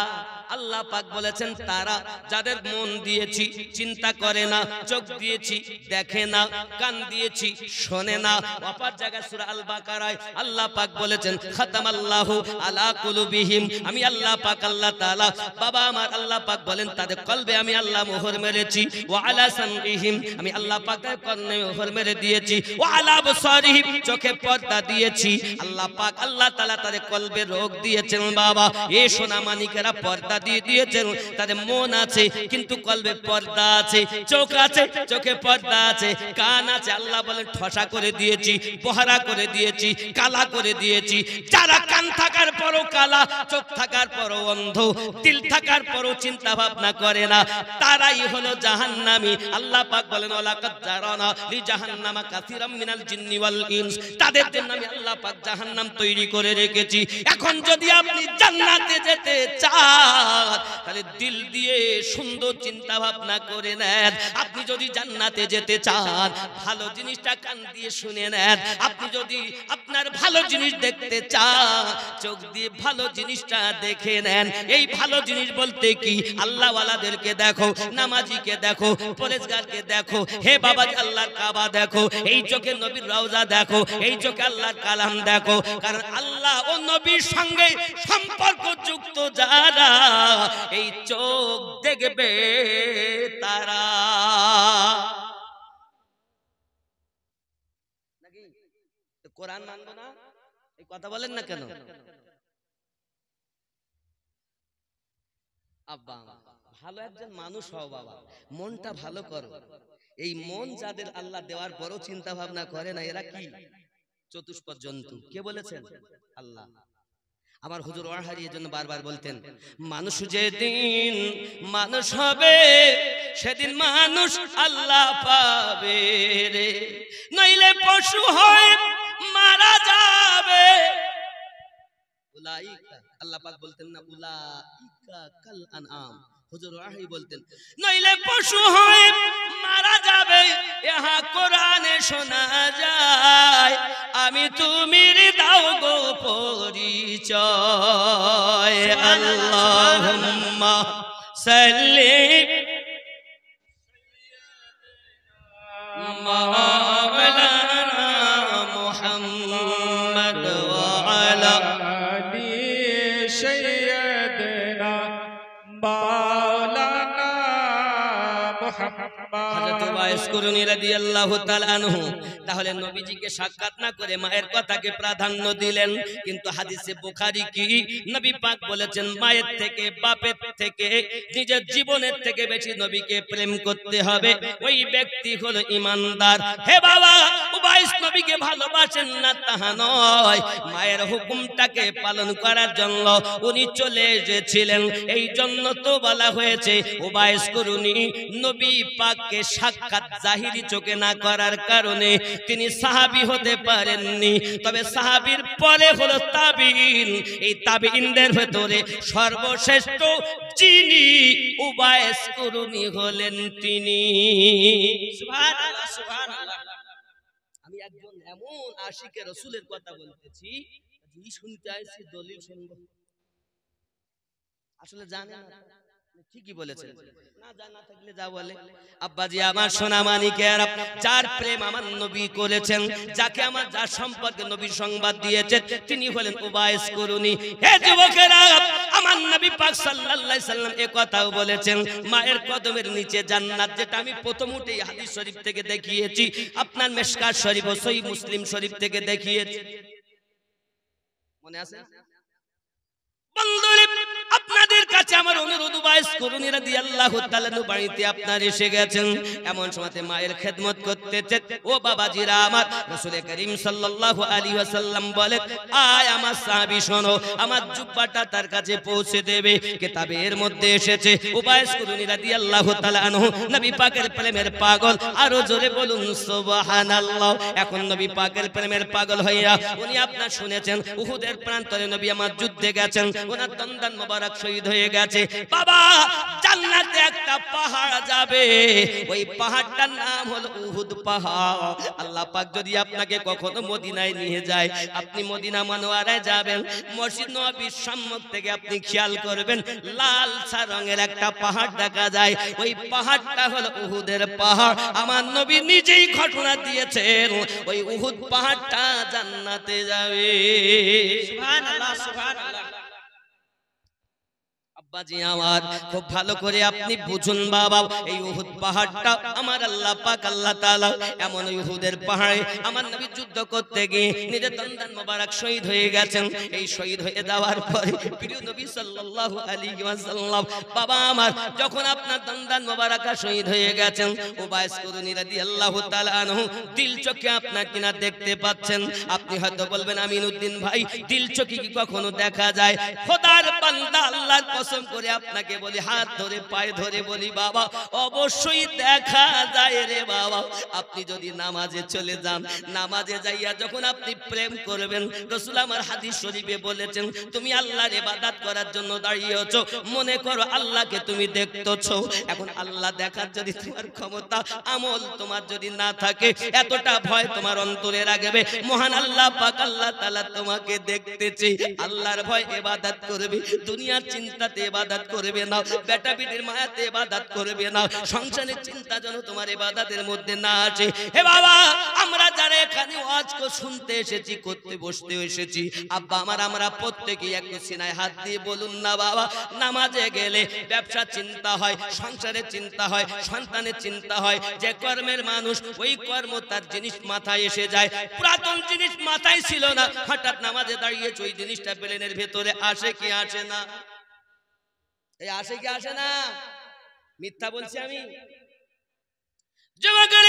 Speaker 1: আল্লাহ পাক বলেছেন তারা যাদের মন দিয়েছি চিন্তা করে না চোখ দিয়েছি দেখে না কান দিয়েছি শোনে না অপর জায়গায় সূরা আল বাকারায় আল্লাহ পাক বলেছেন খাতামাল্লাহু আলা কুলুবিহিম আমি আল্লাহ পাক আল্লাহ তাআলা বাবা আমার আল্লাহ পাক বলেন তাদের কলবে আমি আল্লাহ মোহর মেরেছি ওয়া আলা সামইহিম আমি আল্লাহ পাকের কর্ণে মোহর মেরে দিয়েছি ওয়া আলা বসারিহিম চোখে পর্দা দিয়েছি আল্লাহ পাক আল্লাহ তাআলা তাদের কলবে রোগ দিয়েছেন বাবা এ সোনা মানিকেরা পর্দা দিয়ে দিয়েছেন তাদের মন আছে কিন্তু কলবে পর্দা আছে চোখ আছে চোখে পর্দা আছে কান আছে আল্লাহ বলেন ঠসা করে দিয়েছি বহরা করে দিয়েছি কালা করে দিয়েছি যারা কান থাকার পরও কালা চোখ থাকার পরও অন্ধ দিল থাকার পরও চিন্তা ভাবনা করে না তারাই হলো জাহান্নামী আল্লাহ পাক বলেন ওয়ালাকাদ জারানা লি জাহান্নামা কাসীরাম মিনাল জিন্নি ওয়াল ইনস তাদের জন্য আমি আল্লাহ পাক জাহান্নাম তৈরি করে রেখেছি এখন যদি আপনি জান্নাতে যেতে চান তাহলে দিল দিয়ে সুন্দর চিন্তা ভাবনা করে নেন আপনি যদি জান্নাতে যেতে চান ভালো জিনিসটা কান দিয়ে শুনে নেন আপনি যদি আপনার ভালো জিনিস দেখতে চান চোখ দিয়ে ভালো জিনিসটা দেখে নেন এই ভালো জিনিস বলতে কি আল্লাহ ওয়ালাদেরকে দেখো নামাজিকে দেখো পরেজগারকে দেখো হে বাবা আল্লাহর কাবা দেখো এই চোখে নবীর রওজা দেখো এই চোখে আল্লাহর কালাম দেখো কারণ আল্লাহ ও নবীর সঙ্গে সম্পর্ক যুক্ত যারা এই চোখ দেখবে তারা নাকি কোরআন মানবো না এই কথা বলেন না কেন আব্বা ভালো একজন মানুষ হও বাবা মনটা ভালো করো এই মন যাদের আল্লাহ দেওয়ার পরও চিন্তা ভাবনা করে না এরা কি চতুষ্পদ জন্তু কে বলেছেন আল্লাহ আমার হুজুর ওয়াহারি এর জন্য বারবার বলতেন মানুষ যেদিন মানুষ হবে সেদিন মানুষ আল্লাহ পাবে রে নইলে পশু হয় মারা যাবে উলাইকা আল্লাহ পাক বলতেন না উলাইকা কাল আনআম হুজুর ওয়াহারি বলতেন নইলে পশু হয় মারা যাবে ইহা কোরআনে শোনা যায় আমি তুমির দাও গো পরিচয় আল্লাহুম্মা সাল্লি মাওলানা মুহাম্মদ ওয়া আলা
Speaker 3: আলি সাইয়্যিদিনা মাওলানা মুহাম্মদ
Speaker 1: হযরত ওয়াইস কুরুনি রাদিয়াল্লাহু তাআলা আনহু তাহলে নবীজিকে সাক্ষাৎ না করে মায়ের কথাকে প্রাধান্য দিলেন কিন্তু হাদিসে বুখারী কি নবী পাক বলেছেন মায়ের থেকে বাপের থেকে নিজের জীবনের থেকে বেশি নবীকে প্রেম করতে হবে ওই ব্যক্তি হলো ঈমানদার হে বাবা ওয়াইস নবীকে ভালোবাসেন না তাহা নয় মায়ের হুকুমটাকে পালন করার জন্য উনি চলে এসেছিলেন এই জন্য তো বলা হয়েছে ওয়াইস কুরুনি নবী পাককে সাক্ষাৎ জাহিরি চোখে না করার কারণে তিনি সাহাবী হতে পারেননি। তবে সাহাবীর পরে হলো তাবিঈন। এই তাবিঈনদের ভেতরে সর্বশ্রেষ্ঠ যিনি উবাইস কুরুনি হলেন তিনি।
Speaker 2: সুবহানাল্লাহ সুবহানাল্লাহ।
Speaker 1: আমি একজন এমন আশিকে রাসূলের কথা বলতেছি, যিনি শুনতে আইছি দলিল শুনবো। আসলে জানেন না, ঠিকই বলেছেন, না জানা থাকলে যা বলে। আব্বাজি আমার সোনা মানিকের, যার প্রেম আমার নবী করেছেন, যাকে আমার যার সম্পর্কে নবী সংবাদ দিয়েছেন, তিনি হলেন উবাইস কুরুনি। হে যুবকেরা, আমার নবী পাক সাল্লাল্লাহু আলাইহি সাল্লাম এই কথাও বলেছেন, মায়ের কদমের নিচে জান্নাত, যেটা আমি প্রথম উঠেই হাদিস শরীফ থেকে দেখিয়েছি, আপনার মিশকাত শরীফ ও সহিহ মুসলিম শরীফ থেকে দেখিয়েছি। মনে আছে? বন্ধুরা, আপনাদের কাছে আমার অনুরোধ, উবাইস কুরুনি রাদিয়াল্লাহু তাআলা বাড়িতে আপনার এসে গেছেন, এমন সময়তে মায়ের খেদমত করতেছেন। ও বাবাজিরা আমার, রাসূল করিম সাল্লাল্লাহু আলাইহি ওয়াসাল্লাম বলেন, আয় আমার সাহাবী শোনো, আমার জুব্বাটা তার কাছে পৌঁছে দেবে। কিতাবে এর মধ্যে এসেছে উবাইস কুরুনি রাদিয়াল্লাহু তাআলা আনহু নবী পাকের প্রেমের পাগল। আরো জোরে বলুন সুবহানাল্লাহ। এখন নবী পাকের প্রেমের পাগল হইয়া উনি আপনার শুনেছেন উহুদের প্রান্তরে নবী আমার যুদ্ধে গেছেন, ওনার দন্দান মোবারক শহীদ হয়ে গেছে। বাবা, জান্নাতে একটা পাহাড় যাবে, ওই পাহাড়টার নাম হলো উহুদ পাহাড়। আল্লাহ পাক যদি আপনাকে কখনো মদিনায় নিয়ে যায়, আপনি মদিনা মনোয়ারায় যাবেন, মসজিদ নববীর সম্মুখ থেকে আপনি খেয়াল করবেন, লাল সা রঙের একটা পাহাড় দেখা যায়। ওই পাহাড়টা হলো উহুদের পাহাড়। আমার নবী নিজেই ঘটনা দিয়েছেন, ওই উহুদ পাহাড়টা জান্নাতে যাবে।
Speaker 2: সুবহানাল্লাহ সুবহানাল্লাহ।
Speaker 1: আব্বাজি আমার, খুব ভালো করে আপনি বুঝুন বাবা, এই উহুদ পাহাড়টা আমার আল্লাহ পাক আল্লাহ তাআলা এমন উহুদের পাহাড়ে আমার নবী যুদ্ধ করতে গিয়ে নিজের দন্দান মোবারক শহীদ হয়ে গেছেন। এই শহীদ হয়ে যাওয়ার পরে প্রিয় নবী সাল্লাল্লাহু আলাইহি ওয়াসাল্লাম, বাবা আমার, যখন আপনার দন্দান মোবারক শহীদ হয়ে গেছেন, উবাইস কুরুনি রাদিয়াল্লাহু তাআলা আনহু দিল চোখে আপনার কিনা দেখতে পাচ্ছেন। আপনি হয়তো বলবেন, আমিনউদ্দিন ভাই, দিল চোখে কি কখনো দেখা যায়? খোদার বান্দা, আল্লাহর কসম করে আপনাকে বলি, হাত ধরে পায়ে ধরে বলি বাবা, অবশ্যই দেখা যায় রে বাবা। আপনি যদি নামাজে চলে যান, নামাজে যাইয়া যখন আপনি প্রেম করবেন, রাসূল আমার হাদিস শরীফে বলেছেন, তুমি আল্লাহর ইবাদত করার জন্য দাঁড়িয়েছো, মনে করো আল্লাহকে তুমি দেখতেছো। এখন আল্লাহ দেখার যদি তোমার ক্ষমতা আমল তোমার যদি না থাকে, এতটা ভয় তোমার অন্তরে রাখবে, মহান আল্লাহ পাক আল্লাহ তাআলা তোমাকে দেখতেছে, আল্লাহর ভয় ইবাদত করবে, দুনিয়ার চিন্তাতে ইবাদত করবে না, বেটা বিটির মায়াতে ইবাদত করবে না, সংসারের চিন্তা যেন তোমার ইবাদতের মধ্যে না আসে। হে বাবা, আমরা যারা এখানে ওয়াজ শুনতে এসেছি, করতে বসতে এসেছি, আব্বা আমার, আমরা প্রত্যেকেই একটু সিনায় হাত দিয়ে বলুন না বাবা, নামাজে গেলে ব্যবসার চিন্তা হয়, সংসারের চিন্তা হয়, সন্তানের চিন্তা হয়, যে কর্মের মানুষ ওই কর্ম তার জিনিস মাথায় এসে যায়। পুরাতন জিনিস মাথায় ছিল না, হঠাৎ নামাজে দাঁড়িয়েছে, ওই জিনিসটা ব্রেনের ভেতরে আসে কি আসে না? এই আসে কি আসে না? মিথ্যা বলছি আমি? যুবকের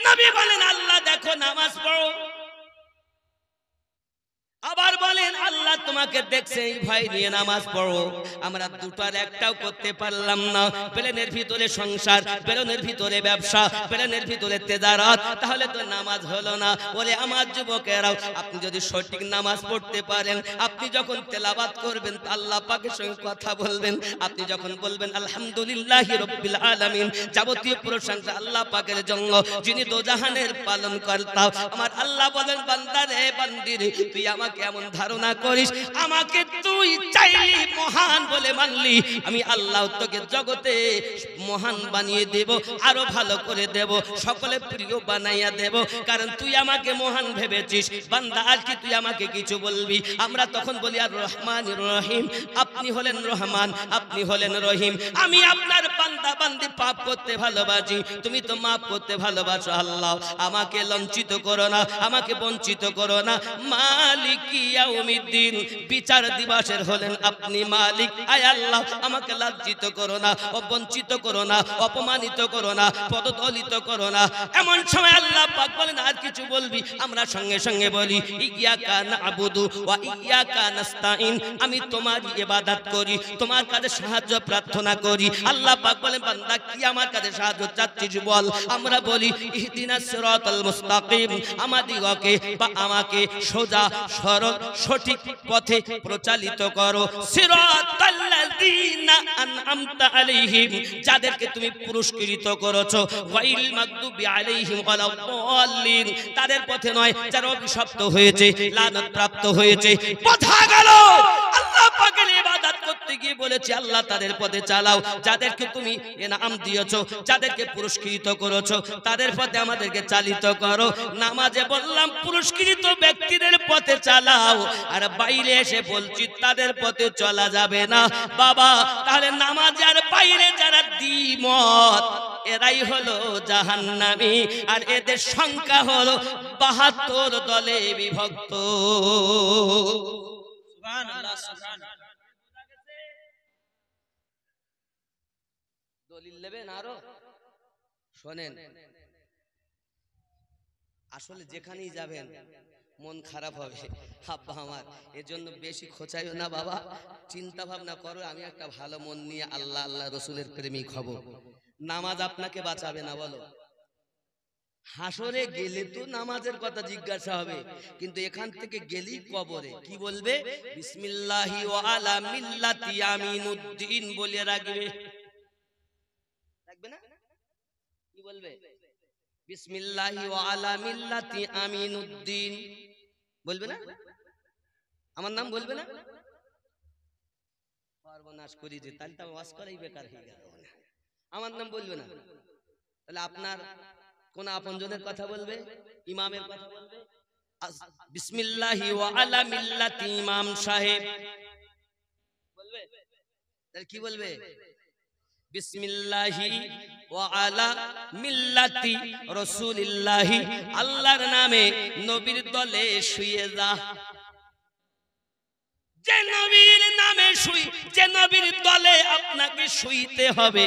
Speaker 1: নবী বলেন, আল্লাহ দেখো, নামাজ পড়ো। আবার বলেন, আল্লাহ তোমাকে দেখছে, এই ভয় নিয়ে নামাজ পড়ো। আমরা দুটার একটাও করতে পারলাম না। ব্রেনের ভিতরে সংসার, ব্রেনের ভিতরে ব্যবসা, ব্রেনের ভিতরে তেজারাত, তাহলে তো নামাজ হলো না। বলে আমার যুবকেরাও, আপনি যদি সঠিক নামাজ পড়তে পারেন, আপনি যখন তেলাওয়াত করবেন আল্লাহ পাকের সঙ্গে কথা বলবেন, আপনি যখন বলবেন আলহামদুলিল্লাহি রাব্বিল আলামিন, যাবতীয় প্রশংসা আল্লাহ পাকের জন্য, যিনি দোজাহানের পালন কর্তা। আমার আল্লাহ বলেন, বান্দা রে, বান্দি রে, তুই আমাকে কেমন ধারণা করিস, আমাকে তুই চাইলি মহান বলে মানলি, আমি আল্লাহ তোকে জগতে মহান বানিয়ে দেব, আরো ভালো করে দেব, সকলে প্রিয় বানাইয়া দেব, কারণ তুই আমাকে মহান ভেবেছিস। বান্দা, আর কি তুই আমাকে কিছু বলবি? আমরা তখন বলি, আর রহমানির রহিম, আপনি হলেন রহমান, আপনি হলেন রহিম। আমি আপনার বান্দা বান্দি পাপ করতে ভালোবাসি, তুমি তো মাফ করতে ভালোবাসো। আল্লাহ আমাকে লঞ্চিত করো না, আমাকে বঞ্চিত করো না। মালিক মালিকি ইয়াউমিদ্দিন, বিচার দিবসের হলেন আপনি মালিক। আয় আল্লাহ, আমাকে লাজ্জিত করো না, বঞ্চিত করো না, অপমানিত করো না, পদদলিত করো না। এমন সময় আল্লাহ পাক বলেন, আর কিছু বলবি? আমরা সঙ্গে সঙ্গে বলি, ইয়াকা না'বুদু ওয়া ইয়াকা নাস্তাইন, আমি তোমার ইবাদত করি, তোমার কাছে সাহায্য প্রার্থনা করি। আল্লাহ পাক বলেন, বান্দা কি আমার কাছে সাহায্য চাচ্ছিস বল। আমরা বলি, ইহদিনাস সিরাতাল মুস্তাকিম, আমাদিগকে বা আমাকে সোজা সরল সঠিক পথে প্রচালিত করো। সিরাতাল্লাযীনা আন'আমতা আলাইহিম, যাদেরকে তুমি পুরস্কৃত করেছো, গায়রিল মাগদুবি আলাইহিম ওয়ালাদ-দাল্লিন, তাদের পথে নয় যারা অভিশপ্ত হয়েছে, লানত প্রাপ্ত হয়েছে। বোঝা গেল আল্লাহ পাকের ইবাদত করতে গিয়ে বলেছে আল্লাহ তাদের পথে চালাও, যাদেরকে তুমি ইনাম দিয়েছো, যাদেরকে পুরস্কৃত করেছো, তাদের পথে আমাদেরকে চালিত করো। নামাজে বললাম পুরস্কৃত ব্যক্তিদের পথে চালাও, আর বাইরে এসে বলছি তাদের পথে চলা যাবে না। বাবা, তাহলে নামাজ আর বাইরে যারা দ্বিমত, এরাই হলো জাহান্নামী, আর এদের সংখ্যা হলো ৭২ দলে বিভক্ত।
Speaker 2: সুবহানাল্লাহ, সুবহানাল্লাহ।
Speaker 1: দলিল নেবেন আরো? শোনেন, আসলে যেখানেই যাবেন মন খারাপ হবে আব্বা আমার, এজন্য বেশি খোঁচাইও না বাবা, চিন্তা ভাবনা করো আমি একটা ভালো মন নিয়ে আল্লাহ আল্লাহ রসুলের প্রেমিক হব। নামাজ আপনাকে বাঁচাবে না বলো? হাসরে গেলে তো নামাজের কথা জিজ্ঞাসা হবে, কিন্তু এখান থেকে গেলেই কবরে কি বলবে? বিসমিল্লাহি ওয়া আলা মিল্লাতি আমিনুদ্দিন বলে রাখবে, রাখবে না? কি বলবে? বিসমিল্লাহি ওয়া আলা মিল্লাতি আমিনুদ্দিন বলবে না? আমার নাম বলবে না? সর্বনাশ করি যে, তাহলে তো ওয়াজ করাই বেকার হয়ে গেল। আমার নাম বলবে না, তাহলে আপনার কোন আপনজনের কথা বলবে? ইমামের কথা বলবে? বিসমিল্লাহি ওয়া আলা মিল্লাতি ইমাম সাহেব বলবে? তাহলে কি বলবে? বিসমিল্লাহি ওয়া আলা মিল্লাতি রাসূলিল্লাহি, আল্লাহর নামে নবীর দলে শুয়ে যা। যে নবীর নামে শুই, যে নবীর দলে আপনাকে শুইতে হবে।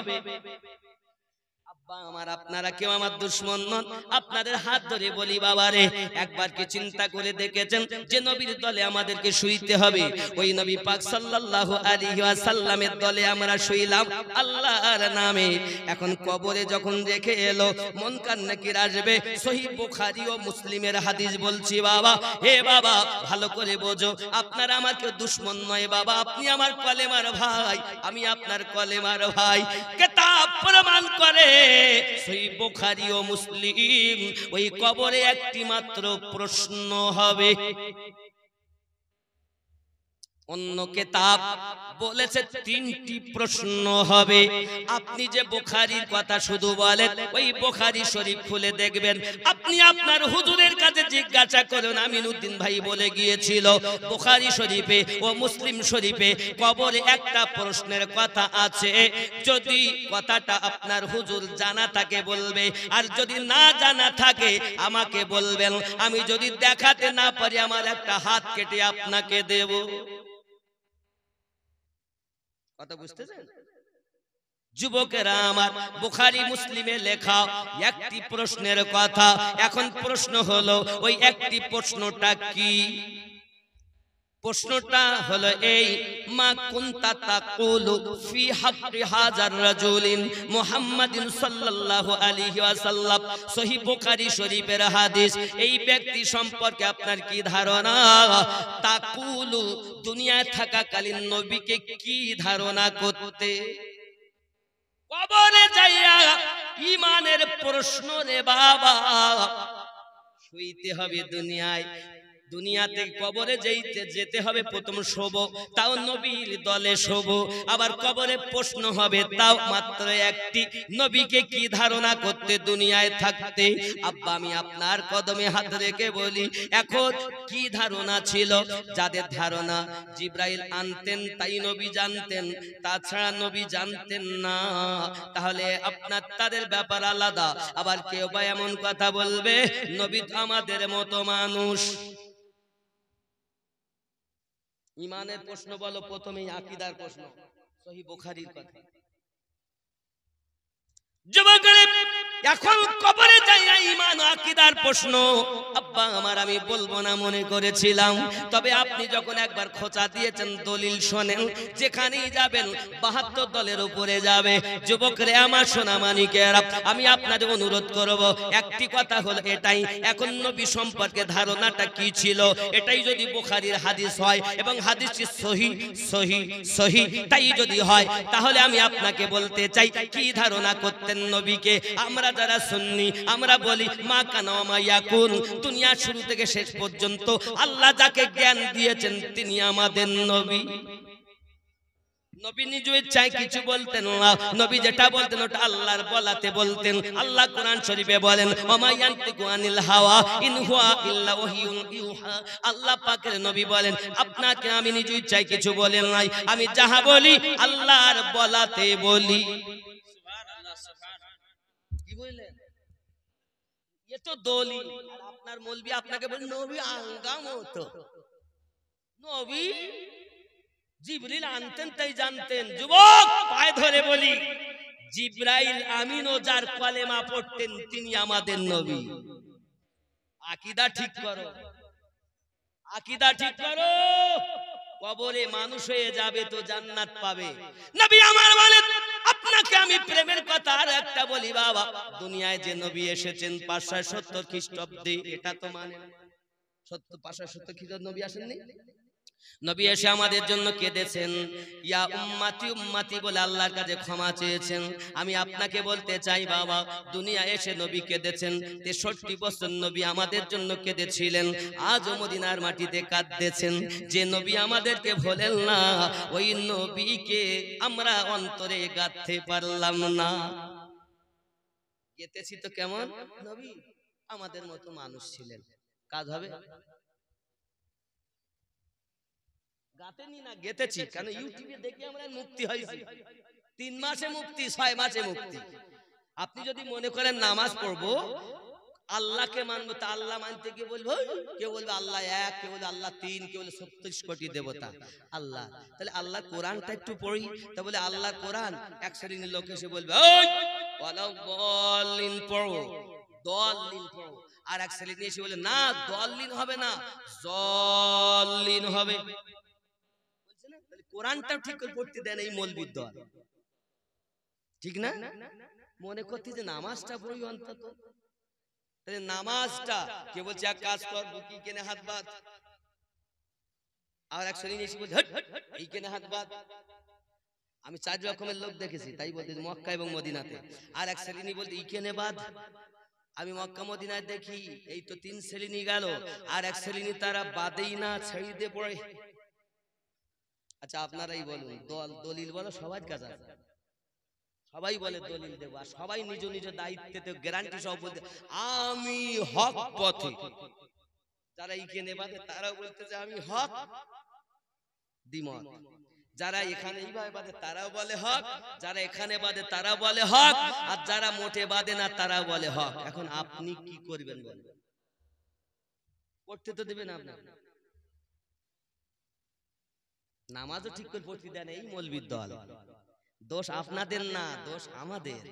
Speaker 1: আমার আপনারা কেউ আমার দুশমন নন, আপনাদের হাত ধরে বলি বাবারে, একবার কি চিন্তা করে দেখেছেন যে নবীর দলে আমাদেরকে শুইতে হবে, ওই নবী পাক সাল্লাল্লাহু আলাইহি ওয়াসাল্লামের দলে আমরা শুইলাম আল্লাহর নামে। এখন কবরে যখন রেখে এলো, মুনকার নাকির আসবে। সহিহ বুখারী ও মুসলিমের হাদিস বলছি বাবা, হে বাবা ভালো করে বোঝো, আপনারা আমার কেউ দুশমন নয় বাবা, আপনি আমার কলেমার ভাই, আমি আপনার কলেমার ভাই। কিতাব প্রমাণ করে, সহিহ বুখারী ও মুসলিম, ওই কবরে একটি মাত্র প্রশ্ন হবে। অন্য কিতাব বলেছে 3টি প্রশ্ন হবে। আপনি যে বুখারীর কথা শুধু বলেন, ওই বুখারী শরীফ খুলে দেখবেন। আপনি আপনার হুজুরের কাছে জিজ্ঞাসা করুন, আমিনুদ্দিন ভাই বলে গিয়েছিল বুখারী শরীফে ও মুসলিম শরীফে কবরে একটা প্রশ্নের কথা আছে। যদি কথাটা আপনার হুজুর জানা থাকে বলবে, আর যদি না জানা থাকে আমাকে বলবেন। আমি যদি দেখাতে না পারি আমার একটা হাত কেটে আপনাকে দেব। কথা বুঝতেছেন যুবকেরা আমার? বুখারী মুসলিমে লেখা একটি প্রশ্নের কথা। এখন প্রশ্ন হলো, ওই একটি প্রশ্নটা কি? প্রশ্নটা হলো এই, মা কুনতা তাকুলু ফি হাক্কি হাযার রাজুলিন মুহাম্মাদিন সাল্লাল্লাহু আলাইহি ওয়াসাল্লাম। সহিহ বুখারী শরীফের হাদিস। এই ব্যক্তি সম্পর্কে আপনার কি ধারণা? তাকুলু, দুনিয়ায় থাকাকালীন নবীকে কি ধারণা করতে? কবরে যাইয়া ঈমানের প্রশ্ন রে বাবা, শুইতে হবে দুনিয়ায়, দুনিয়াতে কবরে যেতে হবে, প্রথম শোবো, তাও নবীর দলে শোবো। আবার কবরে প্রশ্ন হবে, তাও মাত্র একটি, নবীকে কি ধারণা করতে দুনিয়ায় থাকতে? আব্বা আমি আপনার কদমে হাত রেখে বলি, এখন কি ধারণা ছিল? যাদের ধারণা জিবরাইল আনতেন তাই নবী জানতেন, তাছাড়া নবী জানতেন না, তাহলে আপনার তাদের ব্যাপার আলাদা। আবার কেউ বা এমন কথা বলবে, নবী আমাদের মতো মানুষ, ইমানের প্রশ্ন বলো, প্রথমেই আকীদার প্রশ্ন, সহিহ বুখারীর কথা। যুবকরা এখন কবরে যাইয়া ঈমান ও আকীদার প্রশ্ন আব্বা আমার আমি বলবো না মনে করেছিলাম, তবে আপনি যখন একবার খোঁচা দিয়েছেন দলিল শোনেন, যেখানেই যাবেন 72 দলের উপরে যাবে। যুবকরা আমার সোনা মানিকেরা, আমি আপনাদের অনুরোধ করব, একটি কথা হলো এটাই, এখন নবী সম্পর্কে ধারণাটা কি ছিল, এটাই যদি বুখারীর হাদিস হয় এবং হাদিসটি সহিহ সহিহ সহিহ তাই যদি হয়, তাহলে আমি আপনাকে বলতে চাই কি ধারণা করতেন নবীকে। আমরা যারা সুন্নি আমরা বলি মা কানা ওয়া মা ইয়াকুন, দুনিয়া শুরু থেকে শেষ পর্যন্ত আল্লাহ যাকে জ্ঞান দিয়েছেন তিনি আমাদের নবী। নবী নিজ ইচ্ছায় কিছু বলতেন না, নবী যেটা বলতেন ওটা আল্লাহর বলাতে বলতেন। আল্লাহ কোরআন শরীফে বলেন ওমা ইয়ানতিকু আনিল হাওয়া ইন হুয়া ইল্লা ওয়াহিয়ুন ইউহা। আল্লাহ পাকের নবী বলেন আপনাকে আমি নিজ ইচ্ছায় কিছু বলেন নাই, আমি যাহা বলি আল্লাহর বলাতে বলি।
Speaker 2: সুবহানাল্লাহ সুবহানাল্লাহ।
Speaker 1: কি বললেন? এ তো দলিল, আর আপনার মৌলবি আপনাকে বলেন নবী আঙ্গামতো। নবী জিবরিল আনতেন তাই জানতেন। যুবক পায়ে ধরে বলি, জিবরাইল আমিনও যার কলেমা পড়তেন তিনি আমাদের নবী। আকীদা ঠিক করো, আকীদা ঠিক করো, কবরে মানুষ হয়ে যাবে তো জান্নাত পাবে। নবী আমার বলেন আপনাকে আমি প্রেমের কথা আর একটা বলি বাবা, দুনিয়ায় যে নবী এসেছেন 570 খ্রিস্টাব্দে, এটা তো মানে 570 খ্রিস্টাব্দে নবী আসেননি? নবী এসে আমাদের জন্য কেঁদেছেন, ইয়া উম্মতি উম্মতি বলে আল্লাহর কাছে ক্ষমা চেয়েছেন। আমি আপনাকে বলতে চাই বাবা, দুনিয়া এসে নবী কেঁদেছেন, 63 বছর নবী আমাদের জন্য কেঁদেছিলেন, আজও মদিনার মাটিতে কাঁদতেছেন। যে নবী আমাদেরকে ভোলেন না, ওই নবীকে আমরা অন্তরে গাঁথতে পারলাম না। গেতেছি তো কেমন, নবী আমাদের মতো মানুষ ছিলেন, কাজ হবে? গাতেনি না, গেতেছি, কারণ ইউটিউবে দেখি আমরা মুক্তি হয়েছি, 3 মাসে মুক্তি, 6 মাসে মুক্তি। আপনি যদি মনে করেন নামাজ পড়বো আল্লাহকে মানবো, তা আল্লাহ মানতে গিয়ে বলবো কেউ বলবে আল্লাহ 1, কেউ বলবে আল্লাহ 3, কেউ বলবে 36 কোটি দেবতা আল্লাহ। তাহলে আল্লাহ কোরআনটা একটু পড়ি, তা বলে আল্লাহ কোরআন, এক শ্রেণীর লোক এসে বলবে ওই ওয়ালাউ দাল্লিন পড়ো, দাল্লিন পড়ো, আর এক শ্রেণী এসে বলে না দাল্লিন হবে না জাল্লিন হবে। কোরআনটাও ঠিক করে পড়তে দেন এই মৌলবীর দল, ঠিক না? মনে করতে যে নামাজটা পড়ি অন্তত, নামাজটা কে বলছে এক কাজ কর বুকি কেনে হাত বাঁধ, আর এক শ্রেণী এসে বলছে এই কেনে হাত বাঁধ। আমি 4 রকমের লোক দেখেছি, তাই বলতে মক্কা এবং মদিনাতে। আর এক শ্রেণী বলতে এই কেনে বাঁধ, আমি মক্কা মদিনায় দেখি এই তো 3 শ্রেণী গেল। আর এক শ্রেণী তারা বাদেই না, ছেড়ে দিয়ে পড়ে। আচ্ছা আপনারাই বলুন, দলিল বলো সবার কাছে আছে, সবাই বলে দলিল দেব, আর সবাই নিজ নিজ দায়িত্বে গ্যারান্টি সহ বলতে আমি হক পথে। যারা এখানে বাদে তারাও বলতেছে আমি হক দ্বিমত, যারা এখানে এইভাবে বাদে তারাও বলে হক, যারা এখানে বাদে তারা বলে হক, আর যারা মোটে বাদে না তারা বলে হক। এখন আপনি কি করবেন বলেন? করতে তো দেবেন আপনি, নামাজও ঠিক করে পড়তে দেন এই মৌলবীর দল। দোষ আপনাদের না, দোষ আমাদের।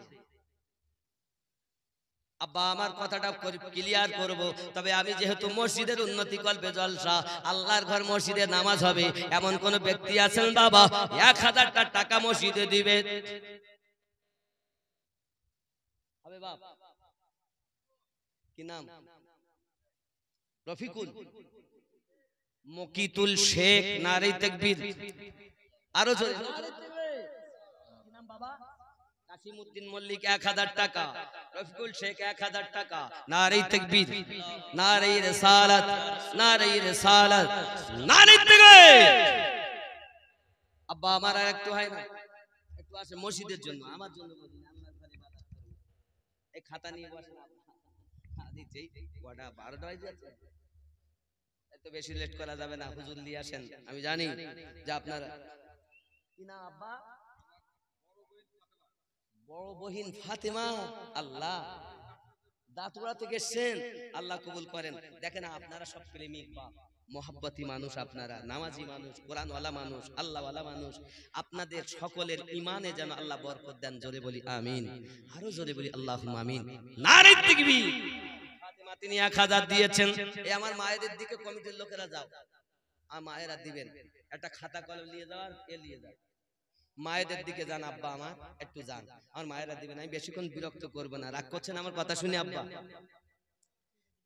Speaker 1: আব্বা আমার কথাটা ক্লিয়ার করব, তবে আমি যেহেতু মসজিদের উন্নতি কল্পে জলসা, আল্লাহর ঘর মসজিদে নামাজ হবে, এমন কোন ব্যক্তি আছেন বাবা 1000টা টাকা মসজিদে দিবে? হবে বাপ? কি নাম? রফিকুল, মকিতুল শেখ, নারে তাকবীর, আরো জোরে নারে তাকবীর। কি নাম বাবা? কাসিমউদ্দিন মল্লিক 1000 টাকা, রফিকুল শেখ 1000 টাকা, নারে তাকবীর, নারে রিসালাত, নারে রিসালাত, নারে তাকবীর। আব্বা আমার আর একটু হয় না, একটু আছে মসজিদের জন্য, আমার জন্য বলি না, আল্লাহর ঘরে ইবাদত করব। এই খাতা নিয়ে বসেন আব্বা, দিতেই কটা 12টা বাজে যাচ্ছে, এত বেশি লেট করা যাবে না, হুজুর নিয়ে আসেন। আমি জানি যে আপনারা কি না আব্বা, বড় বহিন ফাতেমা, আল্লাহ দাতুরা থেকে এসেছেন, আল্লাহ কবুল করেন। দেখেন আপনারা সব প্রেমিক বাপ, মহব্বতী মানুষ, আপনারা নামাজি মানুষ, কোরআনওয়ালা মানুষ, আল্লাহওয়ালা মানুষ। আপনাদের সকলের ইমানে যেন আল্লাহ বরকত দেন। জোরে বলি আমিন, আরো জোরে বলি আল্লাহুম্মা আমিন। নারে তাকবীর। ফাতেমা তিনি 1000 দিয়েছেন। এই আমার মায়েদের দিকে কমিটির লোকেরা যাও, আর মায়েরা দিবেন। একটা খাতা কলম নিয়ে যাওয়ার, এ নিয়ে যাও, মায়েদের দিকে যান। আব্বা আমার একটু যান, আমার মায়েরা দিবেন। আমি বেশিক্ষণ বিরক্ত করবো না। রাগ করছেন আমার কথা শুনে আব্বা?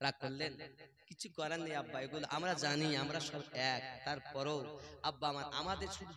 Speaker 1: রাগ করলেন? কিছু করার নেই আব্বা, এগুলো আমরা জানি, আমরা সব এক। তারপরও আব্বা আমার, আমাদের শুধু